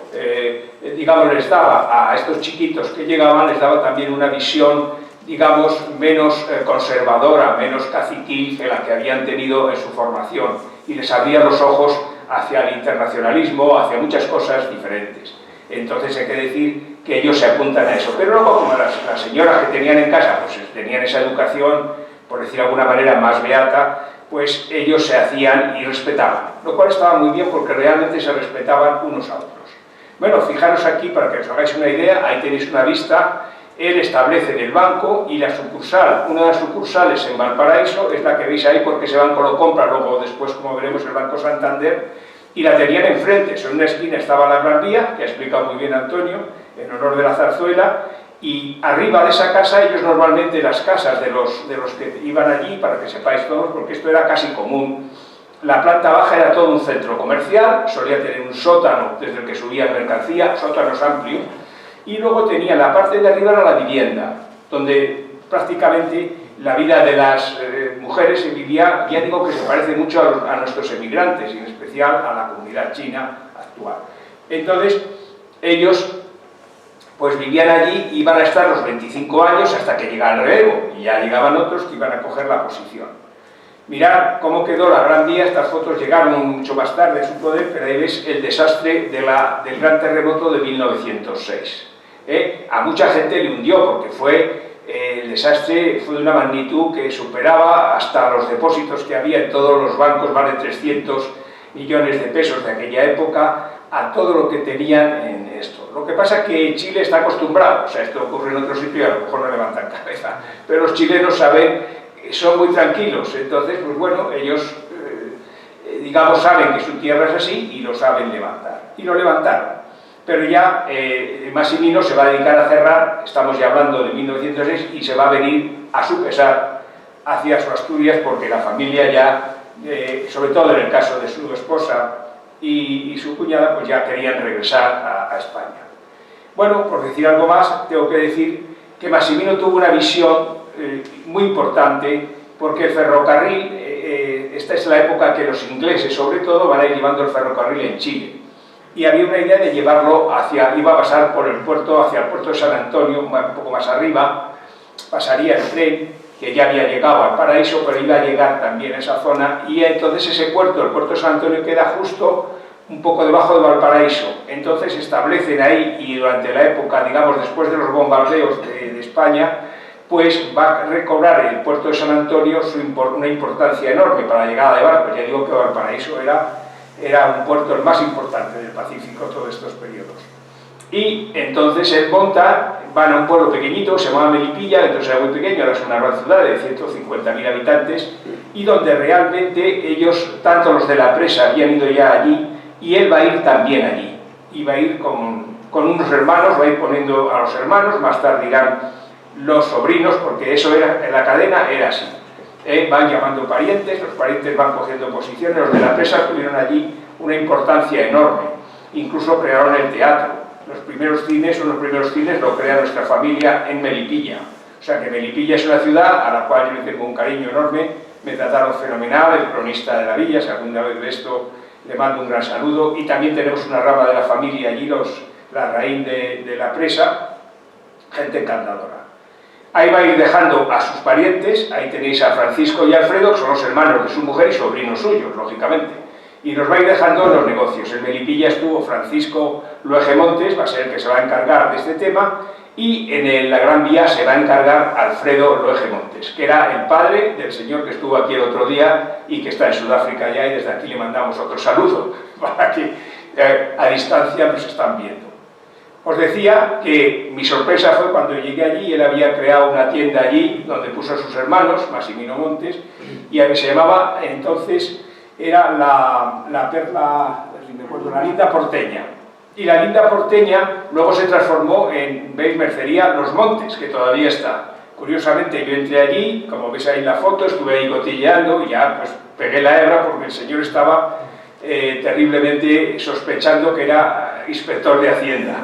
digamos, les daba a estos chiquitos que llegaban, les daba también una visión, digamos, menos conservadora, menos caciquil que la que habían tenido en su formación, y les abría los ojos hacia el internacionalismo, hacia muchas cosas diferentes. Entonces hay que decir que ellos se apuntan a eso. Pero luego, como las señoras que tenían en casa, pues tenían esa educación, por decir de alguna manera, más beata, pues ellos se hacían y respetaban, lo cual estaba muy bien porque realmente se respetaban unos a otros. Bueno, fijaros aquí, para que os hagáis una idea, ahí tenéis una vista. Él establece en el banco y la sucursal, una de las sucursales en Valparaíso, es la que veis ahí porque ese banco lo compra, luego después, como veremos, el Banco Santander, y la tenían enfrente. En una esquina estaba la Gran Vía, que ha explicado muy bien Antonio, en honor de la zarzuela, y arriba de esa casa, ellos normalmente, las casas de los que iban allí, para que sepáis todos, porque esto era casi común, la planta baja era todo un centro comercial, solía tener un sótano desde el que subía mercancía, sótanos amplios, y luego tenía la parte de arriba era la vivienda, donde prácticamente la vida de las mujeres se vivía, ya digo que se parece mucho a nuestros emigrantes, y en especial a la comunidad china actual. Entonces, ellos pues vivían allí, iban a estar los 25 años hasta que llegaba el relevo, y ya llegaban otros que iban a coger la posición. Mirad cómo quedó la Gran Vía. Estas fotos llegaron mucho más tarde a su poder, pero ahí ves el desastre del gran terremoto de 1906. A mucha gente le hundió, porque el desastre fue de una magnitud que superaba hasta los depósitos que había en todos los bancos, más de 300 millones de pesos de aquella época, a todo lo que tenían en esto. Lo que pasa es que Chile está acostumbrado, o sea, esto ocurre en otros sitios y a lo mejor no levantan cabeza, pero los chilenos son muy tranquilos, entonces, pues bueno, ellos, digamos, saben que su tierra es así y lo saben levantar. Y lo levantaron. Pero ya Massimino se va a dedicar a cerrar, estamos ya hablando de 1906, y se va a venir a su pesar hacia su Asturias, porque la familia ya, sobre todo en el caso de su esposa y su cuñada, pues ya querían regresar a España. Bueno, por decir algo más, tengo que decir que Massimino tuvo una visión muy importante, porque el ferrocarril, esta es la época que los ingleses, sobre todo, van a ir llevando el ferrocarril en Chile. Y había una idea de llevarlo iba a pasar por el puerto, hacia el puerto de San Antonio, un poco más arriba, pasaría el tren, que ya había llegado al Paraíso, pero iba a llegar también a esa zona, y entonces ese puerto, el puerto de San Antonio, queda justo un poco debajo de Valparaíso. Entonces se establecen ahí, y durante la época, digamos, después de los bombardeos de España, pues va a recobrar el puerto de San Antonio una importancia enorme para la llegada de barcos. Ya digo que Valparaíso era un puerto el más importante del Pacífico todos estos periodos. Y entonces él van a un pueblo pequeñito, se llama Melipilla, entonces era muy pequeño, ahora es una gran ciudad de 150.000 habitantes, y donde realmente ellos, tanto los de la presa, habían ido ya allí, y él va a ir también allí. Y va a ir con unos hermanos, va a ir poniendo a los hermanos, más tarde irán los sobrinos, porque eso en la cadena era así. Van llamando parientes, los parientes van cogiendo posiciones, los de la presa tuvieron allí una importancia enorme, incluso crearon el teatro. Los primeros cines lo crea nuestra familia en Melipilla, o sea que Melipilla es una ciudad a la cual yo le tengo un cariño enorme, me trataron fenomenal, el cronista de la villa, si alguna vez ve esto le mando un gran saludo, y también tenemos una rama de la familia allí, la raíz de la presa, gente encantadora. Ahí va a ir dejando a sus parientes, ahí tenéis a Francisco y Alfredo, que son los hermanos de su mujer y sobrinos suyos, lógicamente. Y nos va a ir dejando en los negocios. En Melipilla estuvo Francisco Loegemontes, va a ser el que se va a encargar de este tema, y en la Gran Vía se va a encargar Alfredo Loegemontes, que era el padre del señor que estuvo aquí el otro día y que está en Sudáfrica ya, y desde aquí le mandamos otro saludo, para que a distancia nos están viendo. Os decía que mi sorpresa fue cuando llegué allí, él había creado una tienda allí donde puso a sus hermanos, Massimino Montes, y se llamaba, entonces, era la perla, si me acuerdo, la Linda Porteña. Y la Linda Porteña luego se transformó en, veis, Mercería Los Montes, que todavía está. Curiosamente, yo entré allí, como veis ahí en la foto, estuve ahí cotilleando y ya pues pegué la hebra porque el señor estaba terriblemente sospechando que era inspector de Hacienda.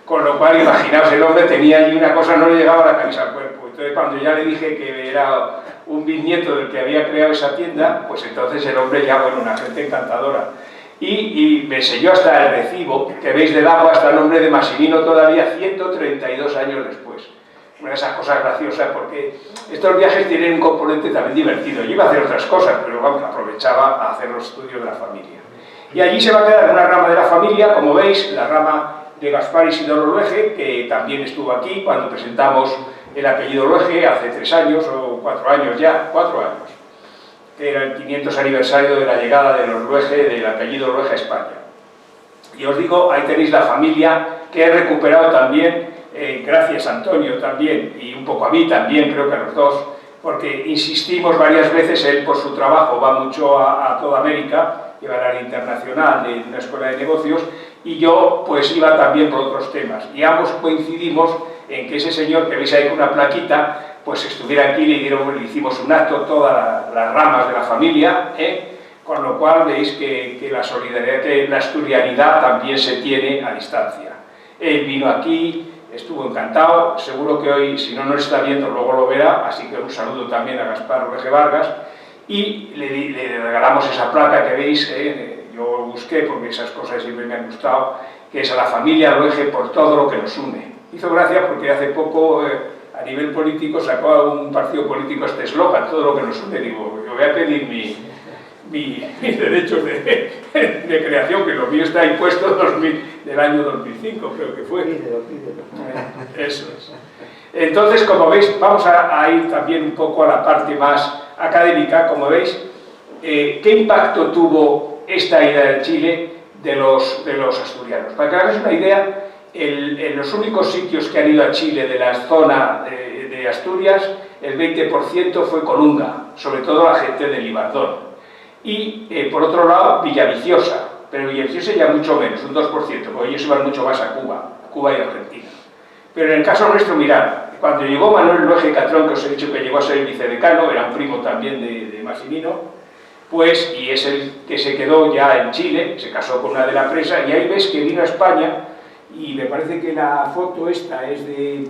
Con lo cual, imaginaos, el hombre tenía allí una cosa, no le llegaba la camisa al cuerpo. Entonces, cuando ya le dije que era un bisnieto del que había creado esa tienda, pues entonces el hombre ya, bueno, una gente encantadora. Y me enseñó hasta el recibo, que veis del agua, hasta el nombre de Massimino todavía 132 años después. Una de esas cosas graciosas, porque estos viajes tienen un componente también divertido. Yo iba a hacer otras cosas, pero vamos, aprovechaba a hacer los estudios de la familia. Y allí se va a quedar una rama de la familia, como veis, la rama de Gaspar Isidoro Luege, que también estuvo aquí cuando presentamos el apellido Luege hace 3 años o 4 años ya, 4 años, que era el 500 aniversario de la llegada de los Luege, del apellido Luege a España. Y os digo, ahí tenéis la familia que he recuperado también, gracias a Antonio también, y un poco a mí también, creo que a los dos, porque insistimos varias veces, él por su trabajo va mucho a toda América, lleva el área internacional de una escuela de negocios, y yo pues iba también por otros temas. Y ambos coincidimos en que ese señor que veis ahí con una plaquita, pues estuviera aquí, le hicimos un acto, todas las ramas de la familia, con lo cual veis que la solidaridad, que la asturianidad también se tiene a distancia. Él vino aquí, estuvo encantado, seguro que hoy, si no nos está viendo, luego lo verá, así que un saludo también a Gaspar Luege Vargas, y le regalamos esa placa que veis, yo busqué porque esas cosas siempre me han gustado, que es a la familia Luege por todo lo que nos une. Hizo gracia porque hace poco, a nivel político, sacó a un partido político este eslogan, todo lo que nos une. Digo, yo voy a pedir mis derechos de creación, que lo mío está impuesto del año 2005, creo que fue. Eso es. Entonces, como veis, vamos a ir también un poco a la parte más académica. Como veis, ¿qué impacto tuvo esta ida de Chile de los asturianos? Para que hagáis una idea, en los únicos sitios que han ido a Chile de la zona de Asturias, el 20% fue Colunga, sobre todo la gente de Libardón. Y por otro lado, Villaviciosa, pero Villaviciosa ya mucho menos, un 2%, porque ellos iban mucho más a Cuba y Argentina. Pero en el caso nuestro, mirad, cuando llegó Manuel Luege Catrón, que os he dicho que llegó a ser el vicedecano, era un primo también de Massimino, pues, y es el que se quedó ya en Chile, se casó con una de la presa, y ahí ves que vino a España, y me parece que la foto esta es de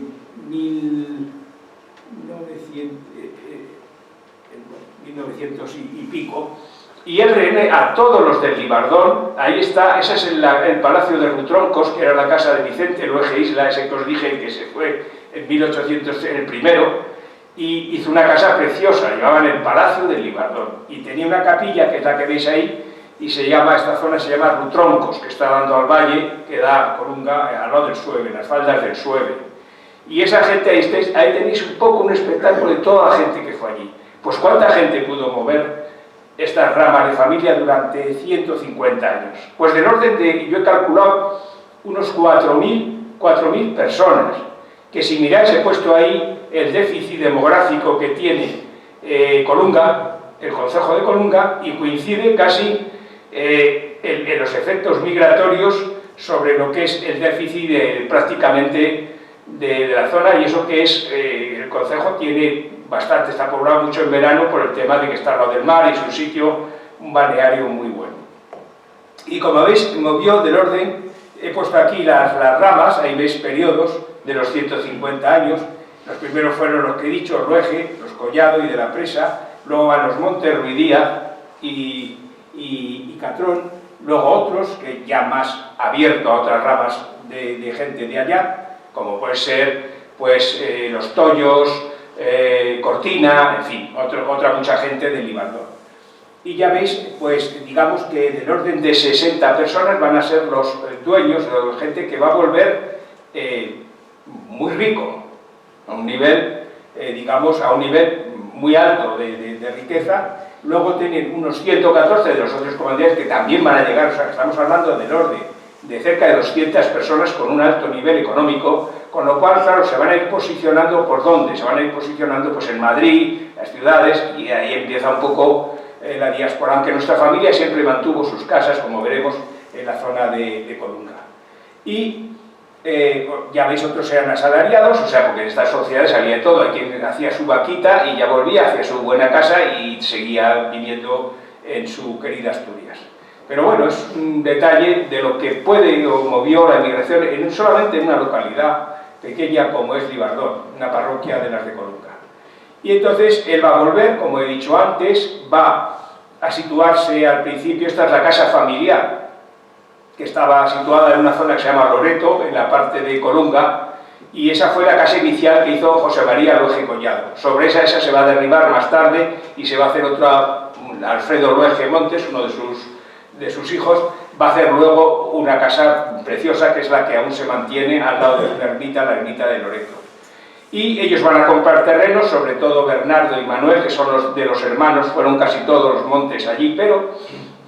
1900 y pico, y él reúne a todos los del Libardón. Ahí está, ese es el Palacio de Rutroncos, que era la casa de Vicente Luege Isla, ese que os dije que se fue en 1800, el primero, y hizo una casa preciosa, llamaban el Palacio del Libardón, y tenía una capilla, que es la que veis ahí, y esta zona se llama Rutroncos, que está dando al valle, que da a Colunga, al lado del Sueve, en las faldas del Sueve. Y esa gente, ahí tenéis un poco un espectáculo de toda la gente que fue allí. Pues ¿cuánta gente pudo mover estas ramas de familia durante 150 años? Pues del orden de, yo he calculado, unos 4.000 personas, que si miráis he puesto ahí el déficit demográfico que tiene Colunga, el concejo de Colunga, y coincide casi en los efectos migratorios sobre lo que es el déficit prácticamente de la zona, y eso que es, el concejo tiene bastante, está poblado mucho en verano por el tema de que está al lado del mar y es un sitio, un balneario muy bueno. Y como veis, movió del orden, he puesto aquí las ramas, ahí veis periodos de los 150 años, los primeros fueron los que he dicho, Luege, los Collado y de la Presa, luego van los Montes, Ruidía y Catrón, luego otros que ya más abierto a otras ramas de gente de allá, como puede ser pues los Tollos, Cortina, en fin, otra mucha gente del Libardón. Y ya veis, pues digamos que del orden de 60 personas van a ser los dueños, la gente que va a volver muy rico, a un nivel, digamos, a un nivel muy alto de riqueza. Luego tienen unos 114 de los otros comandantes que también van a llegar, o sea, que estamos hablando del orden de cerca de 200 personas con un alto nivel económico, con lo cual, claro, se van a ir posicionando. ¿Por dónde? Se van a ir posicionando pues en Madrid, las ciudades, y ahí empieza un poco la diáspora, aunque nuestra familia siempre mantuvo sus casas, como veremos, en la zona de Colunga. Y ya veis, otros eran asalariados, o sea, porque en estas sociedades había todo, hay quien hacía su vaquita y ya volvía, hacía su buena casa y seguía viviendo en su querida Asturias. Pero bueno, es un detalle de lo que puede o movió la emigración solamente en una localidad pequeña como es Libardón, una parroquia de las de Colunga. Y entonces él va a volver, como he dicho antes, va a situarse al principio, esta es la casa familiar, que estaba situada en una zona que se llama Loreto, en la parte de Colunga, y esa fue la casa inicial que hizo José María Luege Collado. Sobre esa se va a derribar más tarde y se va a hacer otra, Alfredo Luege Montes, uno de sus hijos, va a hacer luego una casa preciosa, que es la que aún se mantiene al lado de una ermita, la ermita de Loreto. Y ellos van a comprar terrenos, sobre todo Bernardo y Manuel, que son los de los hermanos, fueron casi todos los montes allí, pero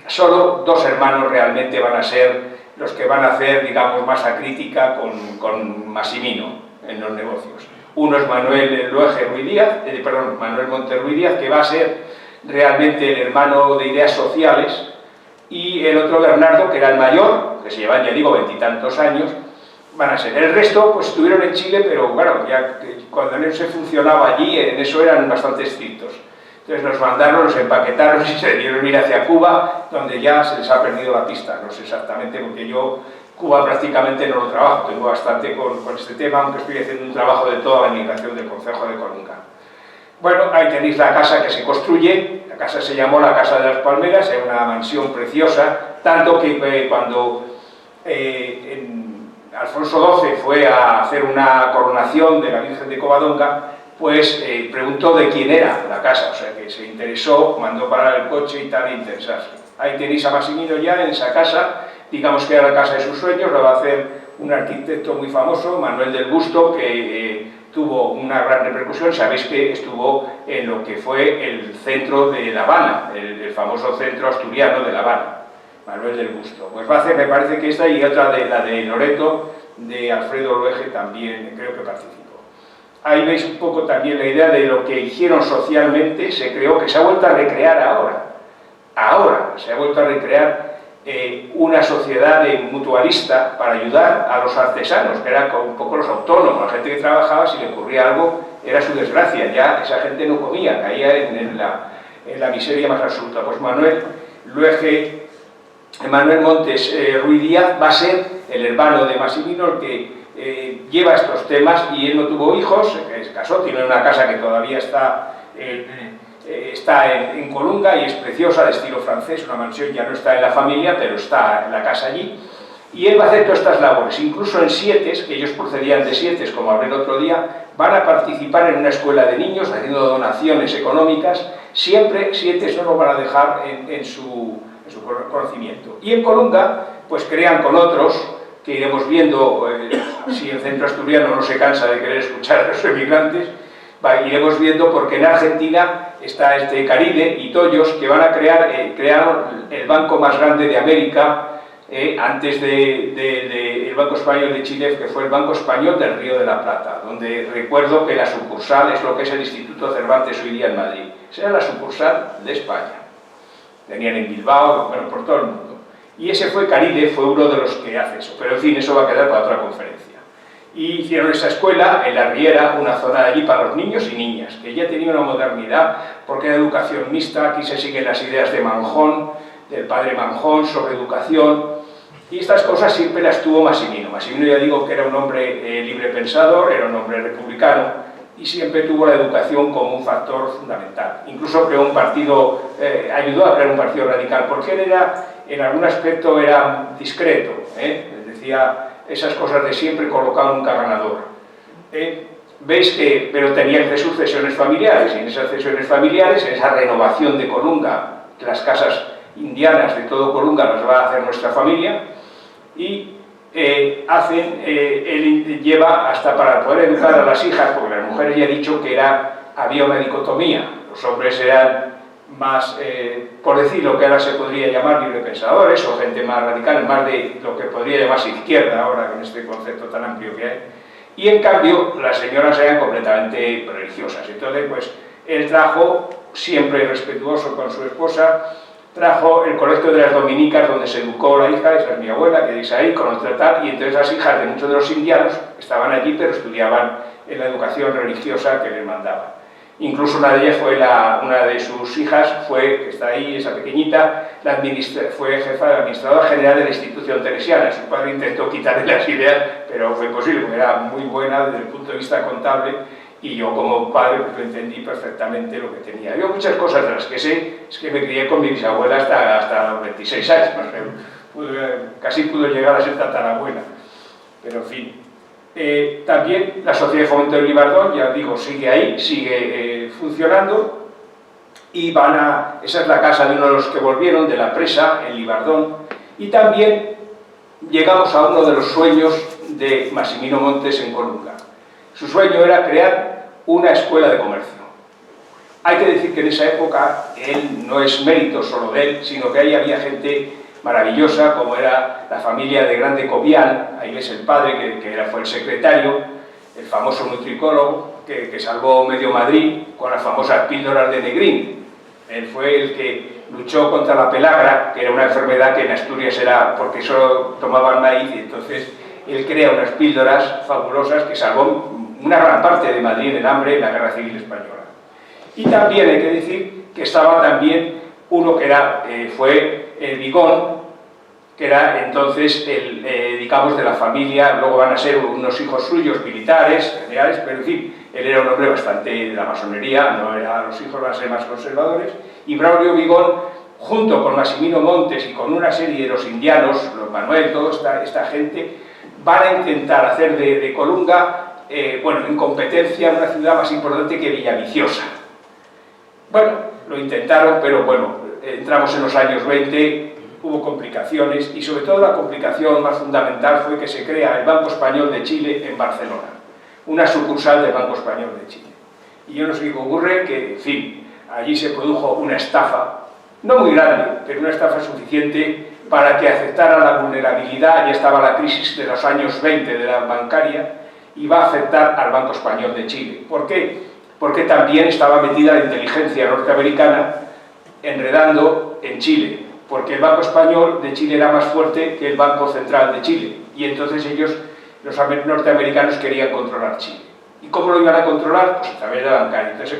solo dos hermanos realmente van a ser los que van a hacer, digamos, masa crítica con Massimino en los negocios. Uno es Manuel Manuel Montes Ruiz Díaz, que va a ser realmente el hermano de ideas sociales, y el otro Bernardo, que era el mayor, que se llevan, ya digo, 20 y tantos años, van a ser. El resto, pues estuvieron en Chile, pero bueno, ya cuando no se funcionaba allí, en eso eran bastante estrictos. Entonces nos mandaron, los empaquetaron y se dieron ir hacia Cuba, donde ya se les ha perdido la pista. No sé exactamente, porque yo Cuba prácticamente no lo trabajo, tengo bastante con este tema, aunque estoy haciendo un trabajo de toda la migración del Concejo de Colunga. Bueno, ahí tenéis la casa que se construye. La casa se llamó la Casa de las Palmeras, es una mansión preciosa, tanto que cuando Alfonso XII fue a hacer una coronación de la Virgen de Covadonga, pues preguntó de quién era la casa, o sea que se interesó, mandó parar el coche y tal, e interesarse. Ahí tenéis a Massimino ya en esa casa, digamos que era la casa de sus sueños, la va a hacer un arquitecto muy famoso, Manuel del Busto, que tuvo una gran repercusión. Sabéis que estuvo en lo que fue el centro de La Habana, el famoso centro asturiano de La Habana, Manuel del Busto. Pues va a hacer, me parece que esta y otra de la de Loreto, de Alfredo Loeje, también creo que participó. Ahí veis un poco también la idea de lo que hicieron socialmente, se creó, que se ha vuelto a recrear ahora se ha vuelto a recrear una sociedad mutualista para ayudar a los artesanos, que eran un poco los autónomos, la gente que trabajaba, si le ocurría algo, era su desgracia, ya esa gente no comía, caía en la miseria más absoluta. Pues Manuel Montes Ruiz Díaz va a ser el hermano de Massimino, el que lleva estos temas, y él no tuvo hijos, se casó, tiene una casa que todavía está en Colunga y es preciosa, de estilo francés, una mansión, ya no está en la familia, pero está en la casa allí, y él va a hacer todas estas labores. Incluso en Sietes, que ellos procedían de Sietes, como hablé el otro día, van a participar en una escuela de niños, haciendo donaciones económicas. Siempre Sietes no lo van a dejar en su conocimiento. Y en Colunga, pues crean con otros, que iremos viendo, si el centro asturiano no se cansa de querer escuchar a los emigrantes, iremos viendo, porque en Argentina está Caride y Tollos, que van a crearon el banco más grande de América, antes del Banco Español de Chile, que fue el Banco Español del Río de la Plata, donde recuerdo que la sucursal es lo que es el Instituto Cervantes hoy día en Madrid. Esa era la sucursal de España. Tenían en Bilbao, bueno, por todo el mundo. Y ese Caride, fue uno de los que hace eso, pero en fin, eso va a quedar para otra conferencia. Y hicieron esa escuela en la Riera, una zona de allí para los niños y niñas, que ya tenía una modernidad, porque era educación mixta. Aquí se siguen las ideas de Manjón, del padre Manjón, sobre educación, y estas cosas siempre las tuvo Massimino. Massimino, ya digo, que era un hombre libre pensador, era un hombre republicano, y siempre tuvo la educación como un factor fundamental. Incluso creó un partido, ayudó a crear un partido radical, porque él en algún aspecto era discreto, decía esas cosas de siempre, colocado nunca ganador. Veis que, pero tenía que hacer sucesiones familiares, y en esas sucesiones familiares, en esa renovación de Colunga, las casas indianas de todo Colunga las va a hacer nuestra familia, y él lleva hasta para poder educar a las hijas, porque las mujeres ya he dicho que había una dicotomía, los hombres eran más, por decir lo que ahora se podría llamar librepensadores, o gente más radical, más de lo que podría llamarse izquierda ahora, con este concepto tan amplio que hay, y en cambio las señoras eran completamente religiosas. Entonces, pues, él trajo, siempre respetuoso con su esposa, trajo el colegio de las dominicas, donde se educó la hija, esa es mi abuela, que dice ahí, con otro tal, y entonces las hijas de muchos de los indianos estaban allí, pero estudiaban en la educación religiosa que les mandaban. Incluso una de ellas una de sus hijas que está ahí, esa pequeñita, fue jefa de la administradora general de la institución teresiana. Su padre intentó quitarle las ideas, pero fue imposible, porque era muy buena desde el punto de vista contable, y yo como padre pues, lo entendí perfectamente lo que tenía. Yo muchas cosas de las que sé, es que me crié con mi bisabuela hasta los 26 años, casi pudo llegar a ser tatarabuela, pero en fin. También la Sociedad de Fomento del Guibardón, ya digo, sigue ahí, sigue funcionando, y esa es la casa de uno de los que volvieron, de la presa, en Libardón, y también llegamos a uno de los sueños de Massimino Montes en Colunga. Su sueño era crear una escuela de comercio. Hay que decir que en esa época él no es mérito solo de él, sino que ahí había gente maravillosa, como era la familia de Grande Cobian, ahí ves el padre, que fue el secretario, el famoso nutricólogo, que salvó medio Madrid con las famosas píldoras de Negrín. Él fue el que luchó contra la pelagra, que era una enfermedad que en Asturias era porque solo tomaban maíz, y entonces él crea unas píldoras fabulosas que salvó una gran parte de Madrid en el hambre en la Guerra Civil Española. Y también hay que decir que estaba también uno que fue el Vigón, que era entonces digamos, de la familia, luego van a ser unos hijos suyos, militares, generales, pero en fin, él era un hombre bastante de la masonería, los hijos van a ser más conservadores, y Braulio Vigón, junto con Massimino Montes y con una serie de los indianos, los Manuel, toda esta gente, van a intentar hacer de Colunga, bueno, en competencia, una ciudad más importante que Villaviciosa. Bueno, lo intentaron, pero bueno, entramos en los años 20, hubo complicaciones, y sobre todo la complicación más fundamental fue que se crea el Banco Español de Chile en Barcelona, una sucursal del Banco Español de Chile. Y yo no sé qué ocurre, que, en fin, allí se produjo una estafa, no muy grande, pero una estafa suficiente para que aceptara la vulnerabilidad. Ya estaba la crisis de los años 20 de la bancaria, y va a afectar al Banco Español de Chile. ¿Por qué? Porque también estaba metida la inteligencia norteamericana enredando en Chile, porque el Banco Español de Chile era más fuerte que el Banco Central de Chile, y entonces ellos, los norteamericanos, querían controlar Chile. ¿Y cómo lo iban a controlar? Pues a través de la bancaria. Entonces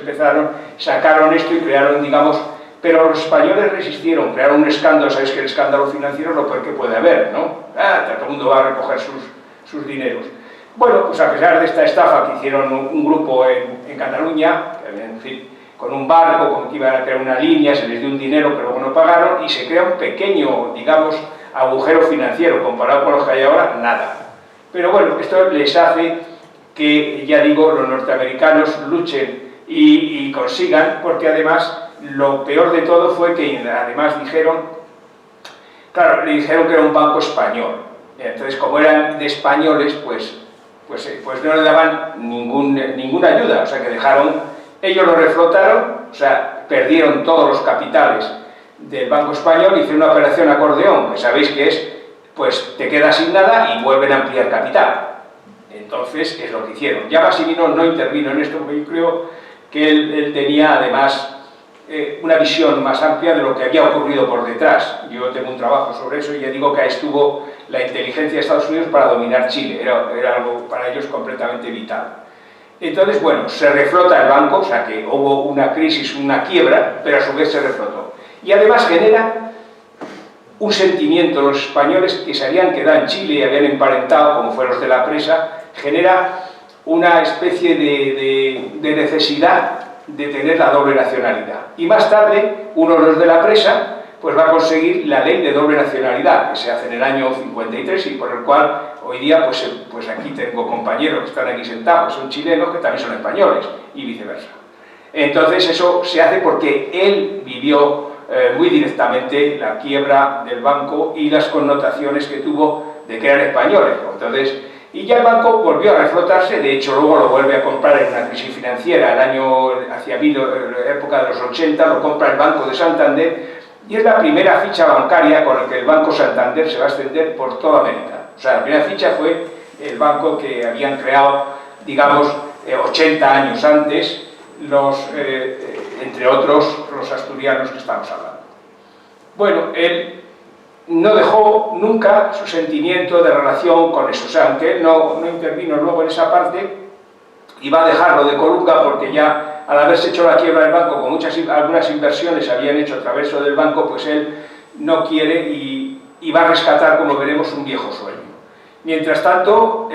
sacaron esto y crearon, digamos, pero los españoles resistieron, crearon un escándalo. Sabéis que el escándalo financiero es lo peor que puede haber, ¿no? Todo el mundo va a recoger sus dineros. Bueno, pues a pesar de esta estafa que hicieron un grupo en Cataluña, en fin, con un barco, con que iban a crear una línea, se les dio un dinero, pero luego no pagaron, y se crea un pequeño, digamos, agujero financiero, comparado con lo que hay ahora, nada. Pero bueno, esto les hace que, ya digo, los norteamericanos luchen y consigan, porque además lo peor de todo fue que además dijeron, claro, le dijeron que era un banco español. Entonces, como eran de españoles, pues no le daban ninguna ayuda, o sea que ellos lo reflotaron, o sea, perdieron todos los capitales del Banco Español y hicieron una operación acordeón, que sabéis que es, pues te quedas sin nada y vuelven a ampliar capital. Entonces, es lo que hicieron. Ya Massimino no intervino en esto, porque yo creo que él tenía además una visión más amplia de lo que había ocurrido por detrás. Yo tengo un trabajo sobre eso y ya digo que ahí estuvo la inteligencia de Estados Unidos para dominar Chile, era algo para ellos completamente vital. Entonces, bueno, se reflota el banco, o sea que hubo una crisis, una quiebra, pero a su vez se reflotó. Y además genera un sentimiento, los españoles que se habían quedado en Chile y habían emparentado, como fueron los de la presa, genera una especie de necesidad de tener la doble nacionalidad. Y más tarde, uno de los de la presa pues va a conseguir la ley de doble nacionalidad, que se hace en el año 53 y por el cual hoy día pues aquí tengo compañeros que están aquí sentados, que son chilenos, que también son españoles, y viceversa. Entonces eso se hace porque él vivió muy directamente la quiebra del banco y las connotaciones que tuvo de que eran españoles. Entonces, y ya el banco volvió a reflotarse, de hecho luego lo vuelve a comprar en una crisis financiera, hacia la época de los 80, lo compra el Banco de Santander, y es la primera ficha bancaria con la que el Banco Santander se va a extender por toda América. O sea, la primera ficha fue el banco que habían creado, digamos, 80 años antes, entre otros, los asturianos que estamos hablando. Bueno, él no dejó nunca su sentimiento de relación con eso, o sea, aunque él no intervino luego en esa parte, iba a dejarlo de Colunga porque ya al haberse hecho la quiebra del banco, con algunas inversiones habían hecho a través del banco, pues él no quiere y va a rescatar, como veremos, un viejo sueño. Mientras tanto,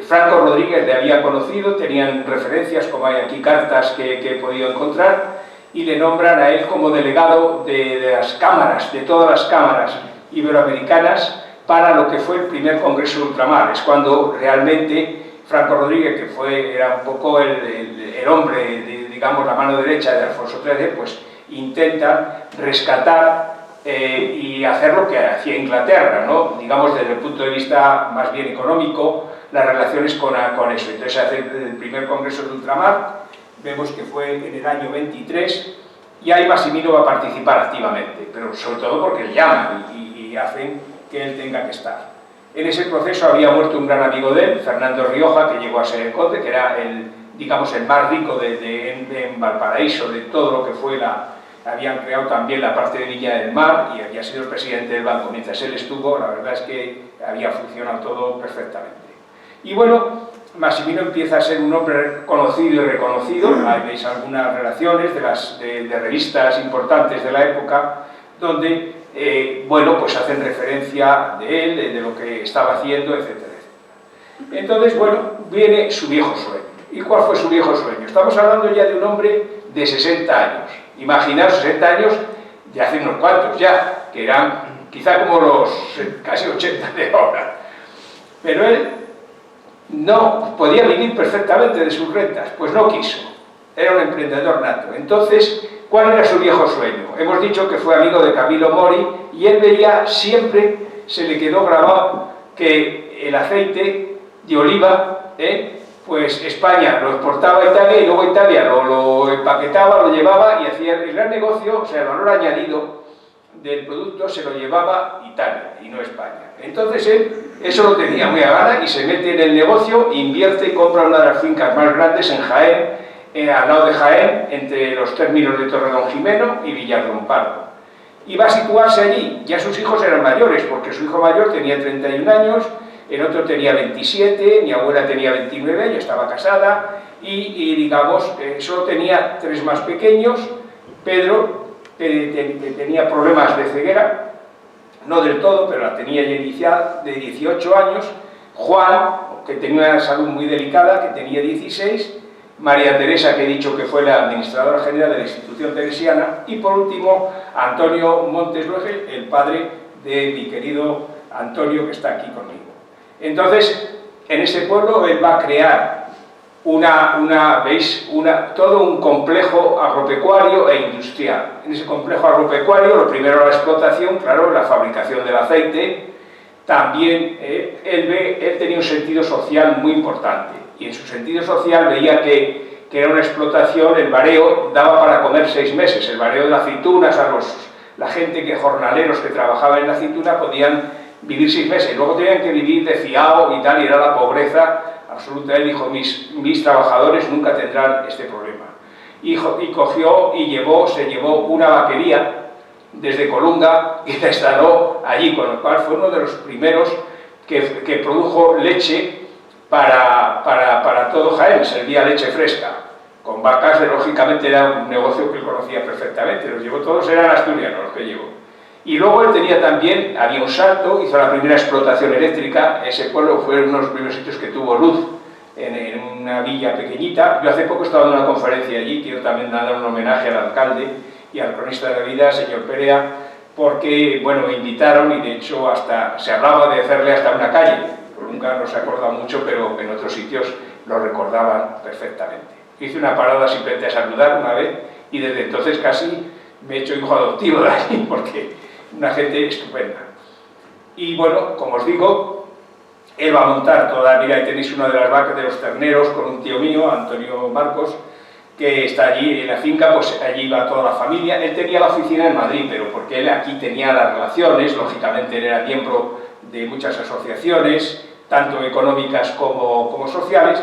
Franco Rodríguez le había conocido, tenían referencias, como hay aquí cartas que he podido encontrar, y le nombran a él como delegado de las cámaras, de todas las cámaras iberoamericanas, para lo que fue el primer Congreso de Ultramar. Es cuando realmente Franco Rodríguez, que era un poco el hombre, digamos, la mano derecha de Alfonso XIII, pues intentan rescatar y hacer lo que hacía Inglaterra, ¿no? Digamos, desde el punto de vista más bien económico, las relaciones con eso. Entonces se hace el primer congreso de ultramar, vemos que fue en el año 23, y ahí Massimino va a participar activamente, pero sobre todo porque le llaman y hacen que él tenga que estar. En ese proceso había muerto un gran amigo de él, Fernando Rioja, que llegó a ser el conde, que era el más rico en Valparaíso, de todo lo que fue habían creado también la parte de Viña del Mar y había sido el presidente del banco. Mientras él estuvo, la verdad es que había funcionado todo perfectamente. Y bueno, Massimino empieza a ser un hombre conocido y reconocido. Ahí veis algunas relaciones de revistas importantes de la época, donde, bueno, pues hacen referencia de él, de lo que estaba haciendo, etcétera, etcétera. Entonces, bueno, viene su viejo sueño. ¿Y cuál fue su viejo sueño? Estamos hablando ya de un hombre de 60 años. Imaginaos 60 años de hace unos cuantos ya, que eran quizá como los casi 80 de ahora. Pero él no podía vivir perfectamente de sus rentas, pues no quiso. Era un emprendedor nato. Entonces, ¿cuál era su viejo sueño? Hemos dicho que fue amigo de Camilo Mori y él veía siempre, se le quedó grabado, que el aceite de oliva, pues España lo exportaba a Italia y luego Italia lo empaquetaba, lo llevaba y hacía el gran negocio, o sea, el valor añadido del producto se lo llevaba Italia y no España. Entonces él eso lo tenía muy a gana y se mete en el negocio, invierte y compra una de las fincas más grandes en Jaén, al lado de Jaén, entre los términos de Torredonjimeno y Villarrompardo. Y va a situarse allí. Ya sus hijos eran mayores, porque su hijo mayor tenía 31 años, el otro tenía 27, mi abuela tenía 29, ya estaba casada, y digamos, solo tenía 3 más pequeños. Pedro, que tenía problemas de ceguera, no del todo, pero la tenía ya iniciada, de 18 años, Juan, que tenía una salud muy delicada, que tenía 16, María Teresa, que he dicho que fue la administradora general de la institución teresiana, y por último, Antonio Montes Luege, el padre de mi querido Antonio, que está aquí conmigo. Entonces, en este pueblo él va a crear todo un complejo agropecuario e industrial. En ese complejo agropecuario, lo primero la explotación, claro, la fabricación del aceite. También él tenía un sentido social muy importante, y en su sentido social veía que era una explotación, el vareo daba para comer 6 meses, el vareo de las aceitunas, la gente jornaleros que trabajaban en la aceituna podían vivir 6 meses, luego tenían que vivir de fiao y tal, y era la pobreza absoluta. Él dijo, mis trabajadores nunca tendrán este problema. Y cogió y se llevó una vaquería desde Colunga y la instaló allí, con lo cual fue uno de los primeros que produjo leche para todo Jaén, servía leche fresca. Con vacas, lógicamente, era un negocio que él conocía perfectamente, los llevó todos, eran asturianos los que llevó. Y luego él tenía también, había un salto, hizo la primera explotación eléctrica. Ese pueblo fue uno de los primeros sitios que tuvo luz, en una villa pequeñita. Yo hace poco estaba dando una conferencia allí, quiero también dar un homenaje al alcalde y al cronista de la vida, señor Perea, porque, bueno, me invitaron y de hecho hasta se hablaba de hacerle hasta una calle. Nunca nos acordaba mucho, pero en otros sitios lo recordaban perfectamente. Hice una parada simplemente a saludar una vez y desde entonces casi me he hecho hijo adoptivo de allí, porque una gente estupenda. Y bueno, como os digo, él va a montar toda, mira, ahí tenéis una de las vacas de los terneros con un tío mío, Antonio Marcos, que está allí en la finca, pues allí va toda la familia. Él tenía la oficina en Madrid, pero porque él aquí tenía las relaciones, lógicamente él era miembro de muchas asociaciones, tanto económicas como sociales.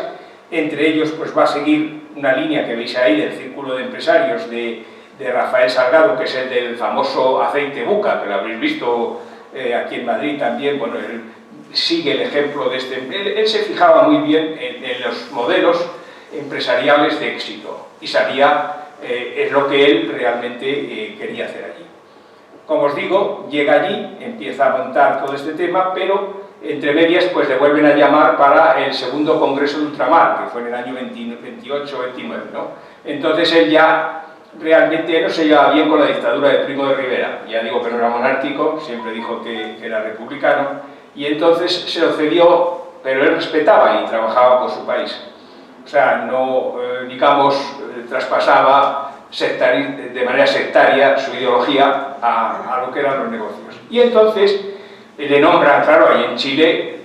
Entre ellos, pues va a seguir una línea que veis ahí del círculo de empresarios de Rafael Salgado, que es el del famoso aceite Buca, que lo habréis visto aquí en Madrid también. Bueno, él sigue el ejemplo de este. Él se fijaba muy bien en los modelos empresariales de éxito y sabía es lo que él realmente quería hacer allí. Como os digo, llega allí, empieza a montar todo este tema, pero entre medias pues le vuelven a llamar para el segundo Congreso de Ultramar, que fue en el año 28-29, ¿no? Entonces él ya realmente no se llevaba bien con la dictadura de Primo de Rivera. Ya digo que no era monárquico, siempre dijo que era republicano, y entonces se lo cedió, pero él respetaba y trabajaba por su país. O sea, no, digamos, traspasaba de manera sectaria su ideología a lo que eran los negocios. Y entonces le nombran, claro, ahí en Chile,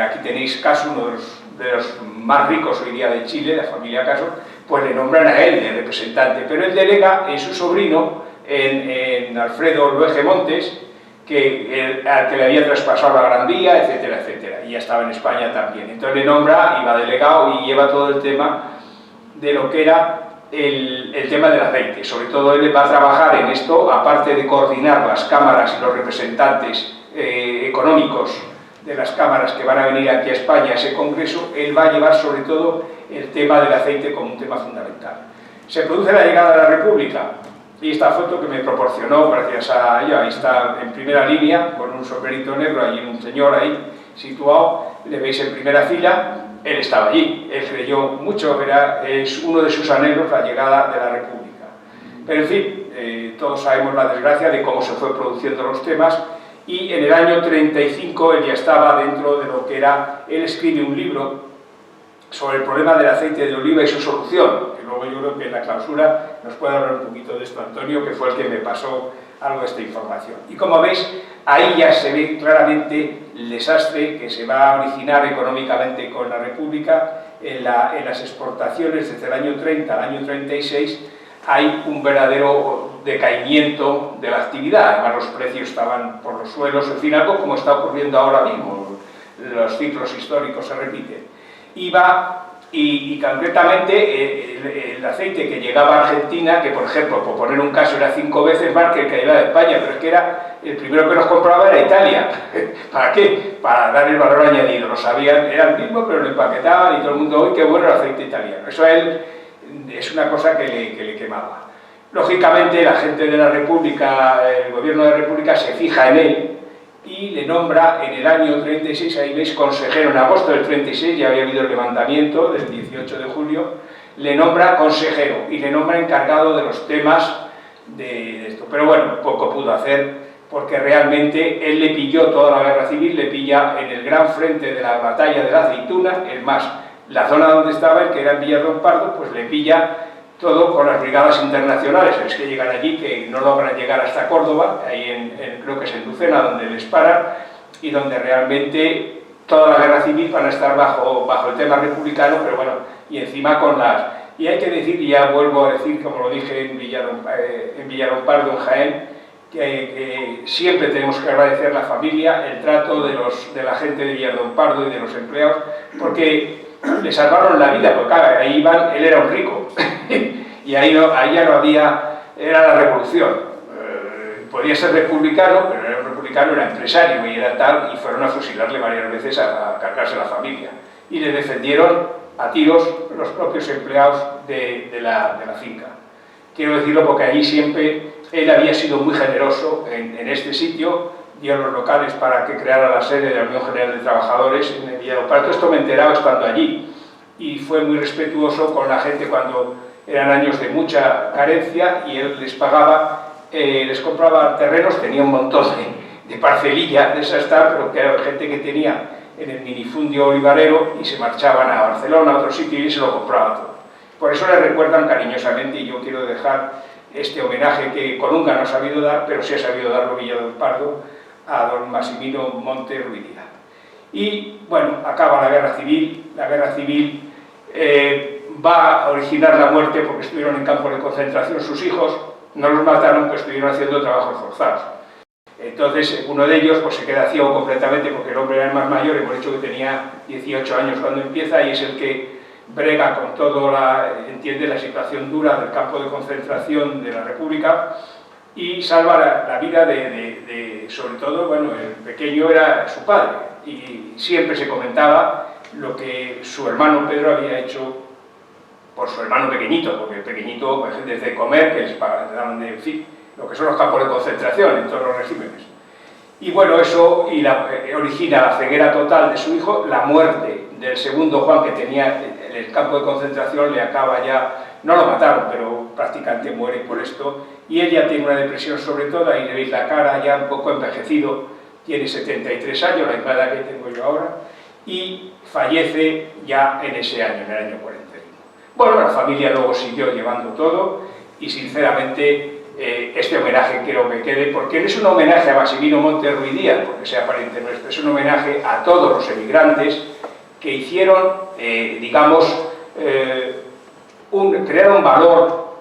aquí tenéis Caso, uno de los más ricos hoy día de Chile, la familia Caso, pues le nombran a él de representante, pero él delega en su sobrino, en Alfredo Luege Montes, al que le había traspasado la Gran Vía, etcétera, etcétera, y ya estaba en España también. Entonces le nombra y va delegado y lleva todo el tema de lo que era el tema del aceite. Sobre todo él va a trabajar en esto, aparte de coordinar las cámaras y los representantes económicos de las cámaras que van a venir aquí a España a ese congreso, él va a llevar sobre todo el tema del aceite como un tema fundamental. Se produce la llegada de la República, y esta foto que me proporcionó, gracias a ella, ahí está en primera línea, con un sombrerito negro, hay un señor ahí situado, le veis en primera fila, él estaba allí, él creyó mucho, es uno de sus anhelos la llegada de la República. Pero en fin, todos sabemos la desgracia de cómo se fue produciendo los temas, y en el año 35 él ya estaba dentro de lo que era, él escribe un libro sobre el problema del aceite de oliva y su solución, que luego yo creo que en la clausura nos puede hablar un poquito de esto Antonio, que fue el que me pasó algo de esta información. Y como veis, ahí ya se ve claramente el desastre que se va a originar económicamente con la República en las exportaciones desde el año 30 al año 36. Hay un verdadero decaimiento de la actividad, además los precios estaban por los suelos, en fin, algo como está ocurriendo ahora mismo, los ciclos históricos se repiten. Y concretamente el aceite que llegaba a Argentina, que por ejemplo, por poner un caso, era 5 veces más que el que llegaba de España, pero es que era el primero que nos compraba era Italia. ¿Para qué? Para dar el valor añadido, lo sabían, era el mismo, pero lo empaquetaban y todo el mundo, ¡uy, qué bueno el aceite italiano! Eso a él es una cosa que le quemaba. Lógicamente la gente de la República, el gobierno de la República se fija en él y le nombra en el año 36, ahí veis, consejero, en agosto del 36, ya había habido el levantamiento del 18 de julio, le nombra consejero y le nombra encargado de los temas de esto. Pero bueno, poco pudo hacer porque realmente él le pilló toda la guerra civil, le pilla en el gran frente de la batalla de la Aceituna, es más, la zona donde estaba, el que era en Villarón Pardo, pues le pilla todo con las brigadas internacionales, es que llegan allí, que no logran llegar hasta Córdoba, ahí creo que es en Lucena, donde les paran, y donde realmente toda la guerra civil van a estar bajo el tema republicano, pero bueno, y encima con las... Y hay que decir, y ya vuelvo a decir, como lo dije en Villarón Pardo, en Jaén, que siempre tenemos que agradecer a la familia el trato de la gente de Villarón Pardo y de los empleados, porque le salvaron la vida, porque claro, ahí iban, él era un rico, y ahí ya no había, era la revolución. Podía ser republicano, pero era un republicano, era empresario y era tal, y fueron a fusilarle varias veces a cargarse la familia. Y le defendieron a tiros los propios empleados de la finca. Quiero decirlo porque allí siempre él había sido muy generoso en este sitio, dio a los locales para que creara la sede de la Unión General de Trabajadores en Villarón Pardo. Esto me he enterado estando allí, y fue muy respetuoso con la gente cuando eran años de mucha carencia, y él les pagaba, les compraba terrenos, tenía un montón de parcelillas de esas tal, pero que era gente que tenía en el minifundio olivarero y se marchaban a Barcelona, a otro sitio, y se lo compraba todo. Por eso le recuerdan cariñosamente, y yo quiero dejar este homenaje que Colunga no ha sabido dar, pero sí ha sabido darlo Villarón Pardo, a don Massimino Monte Ruidía. Y bueno, acaba la guerra civil va a originar la muerte porque estuvieron en campos de concentración sus hijos, no los mataron, pero estuvieron haciendo trabajos forzados. Entonces uno de ellos pues se queda ciego completamente porque el hombre era el más mayor, hemos dicho que tenía 18 años cuando empieza, y es el que brega con todo, entiende la situación dura del campo de concentración de la República, y salva la vida sobre todo, bueno, el pequeño era su padre, y siempre se comentaba lo que su hermano Pedro había hecho por su hermano pequeñito, porque el pequeñito, pues, desde comer, que les daban en fin, lo que son los campos de concentración en todos los regímenes. Y bueno, eso origina la ceguera total de su hijo, la muerte del segundo Juan, que tenía el campo de concentración, le acaba ya, no lo mataron, pero prácticamente muere por esto, y él ya tiene una depresión sobre todo, ahí le veis la cara ya un poco envejecido, tiene 73 años, la misma edad que tengo yo ahora, y fallece ya en ese año, en el año 41. Bueno, la familia luego siguió llevando todo, y sinceramente este homenaje quiero que quede, porque no es un homenaje a Maximino Montes Ruiz Díaz, porque sea pariente nuestro, es un homenaje a todos los emigrantes que hicieron, digamos, crearon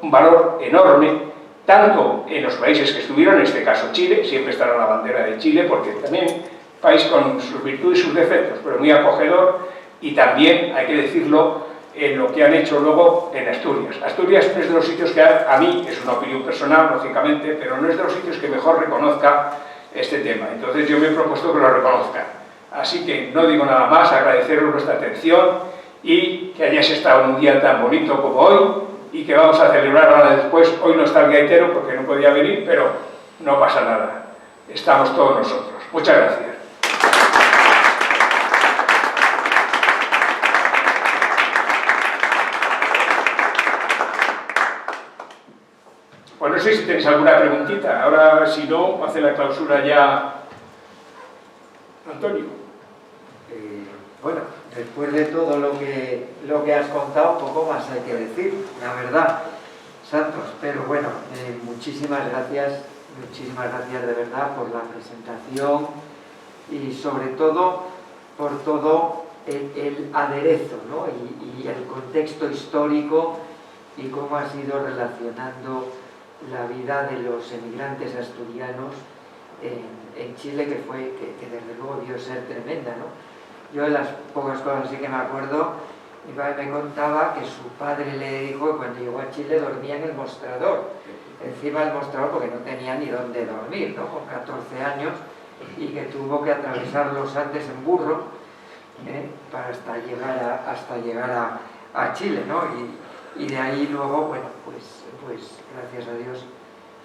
un valor enorme, tanto en los países que estuvieron, en este caso Chile, siempre estará la bandera de Chile, porque también país con sus virtudes y sus defectos, pero muy acogedor, y también, hay que decirlo, en lo que han hecho luego en Asturias. Asturias es de los sitios que a mí, es una opinión personal, lógicamente, pero no es de los sitios que mejor reconozca este tema. Entonces yo me he propuesto que lo reconozcan. Así que no digo nada más, agradeceros vuestra atención y que hayáis estado en un día tan bonito como hoy y que vamos a celebrar ahora después. Hoy no está el gaitero porque no podía venir, pero no pasa nada. Estamos todos nosotros. Muchas gracias. Pues no sé si tenéis alguna preguntita. Ahora, si no, hace la clausura ya Antonio. Bueno, después de todo lo que has contado, poco más hay que decir, la verdad, Santos. Pero bueno, muchísimas gracias de verdad por la presentación y sobre todo por todo el aderezo, ¿no? y el contexto histórico y cómo has ido relacionando la vida de los emigrantes asturianos en Chile, que desde luego debió ser tremenda, ¿no? Yo de las pocas cosas sí que me acuerdo, mi padre me contaba que su padre le dijo que cuando llegó a Chile dormía en el mostrador, encima del mostrador porque no tenía ni dónde dormir, ¿no? Con 14 años, y que tuvo que atravesar los Andes en burro para hasta llegar a Chile, ¿no? Y de ahí luego, bueno, pues gracias a Dios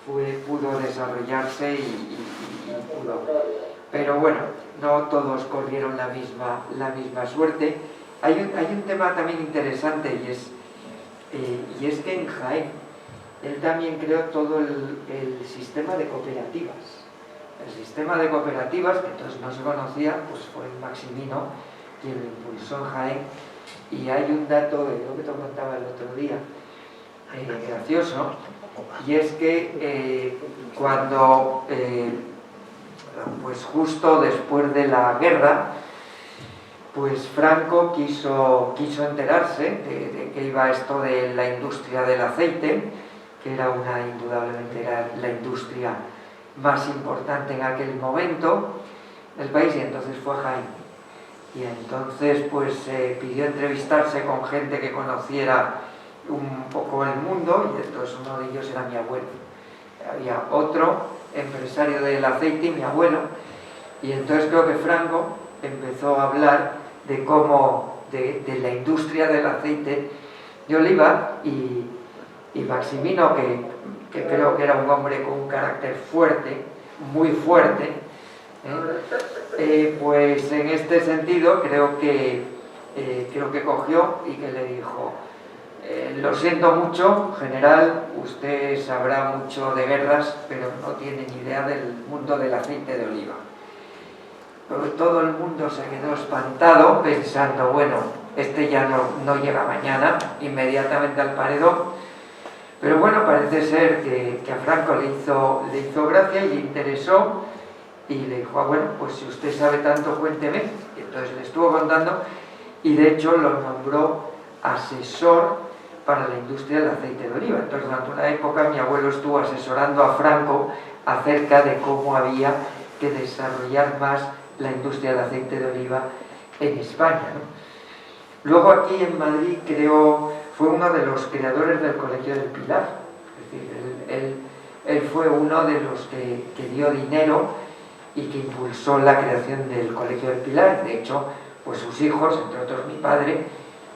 pudo desarrollarse y pudo. Pero bueno, no todos corrieron la misma suerte. Hay un tema también interesante y es que en Jaén él también creó todo el sistema de cooperativas. El sistema de cooperativas, que entonces no se conocía, pues fue Maximino quien lo impulsó en Jaén. Y hay un dato de lo que te contaba el otro día, gracioso, y es que cuando, pues justo después de la guerra, pues Franco quiso enterarse de que iba esto de la industria del aceite, que indudablemente era la industria más importante en aquel momento del país, y entonces fue a Jaén. Y entonces pues pidió entrevistarse con gente que conociera un poco el mundo, y entonces uno de ellos era mi abuelo. Había otro empresario del aceite y mi abuelo, y entonces creo que Franco empezó a hablar de cómo, de la industria del aceite de oliva, y Maximino, que creo que era un hombre con un carácter fuerte, muy fuerte, pues en este sentido creo que cogió y que le dijo: lo siento mucho, general, usted sabrá mucho de guerras, pero no tiene ni idea del mundo del aceite de oliva. Pero todo el mundo se quedó espantado pensando, bueno, este ya no llega mañana, inmediatamente al paredón. Pero bueno, parece ser que a Franco le hizo gracia y le interesó, y le dijo: bueno, pues si usted sabe tanto, cuénteme. Y entonces le estuvo contando, y de hecho lo nombró asesor para la industria del aceite de oliva. Entonces durante una época mi abuelo estuvo asesorando a Franco acerca de cómo había que desarrollar más la industria del aceite de oliva en España, ¿no? Luego aquí en Madrid fue uno de los creadores del Colegio del Pilar. Es decir, él fue uno de los que dio dinero y que impulsó la creación del Colegio del Pilar. De hecho, pues sus hijos, entre otros mi padre,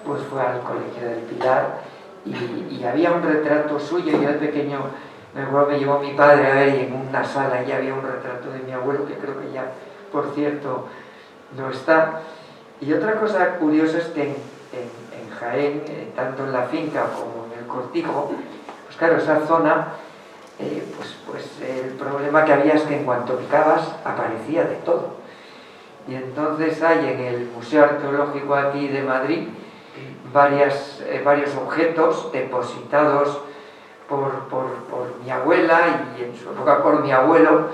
pues fue al Colegio del Pilar, y había un retrato suyo. Yo de pequeño me llevó mi padre a ver, y en una sala ya había un retrato de mi abuelo, que creo que ya, por cierto, no está. Y otra cosa curiosa es que en Jaén, tanto en la finca como en el cortijo, pues claro, esa zona, pues el problema que había es que en cuanto picabas aparecía de todo. Y entonces hay en el Museo Arqueológico aquí de Madrid varios objetos depositados por mi abuela y en su época por mi abuelo,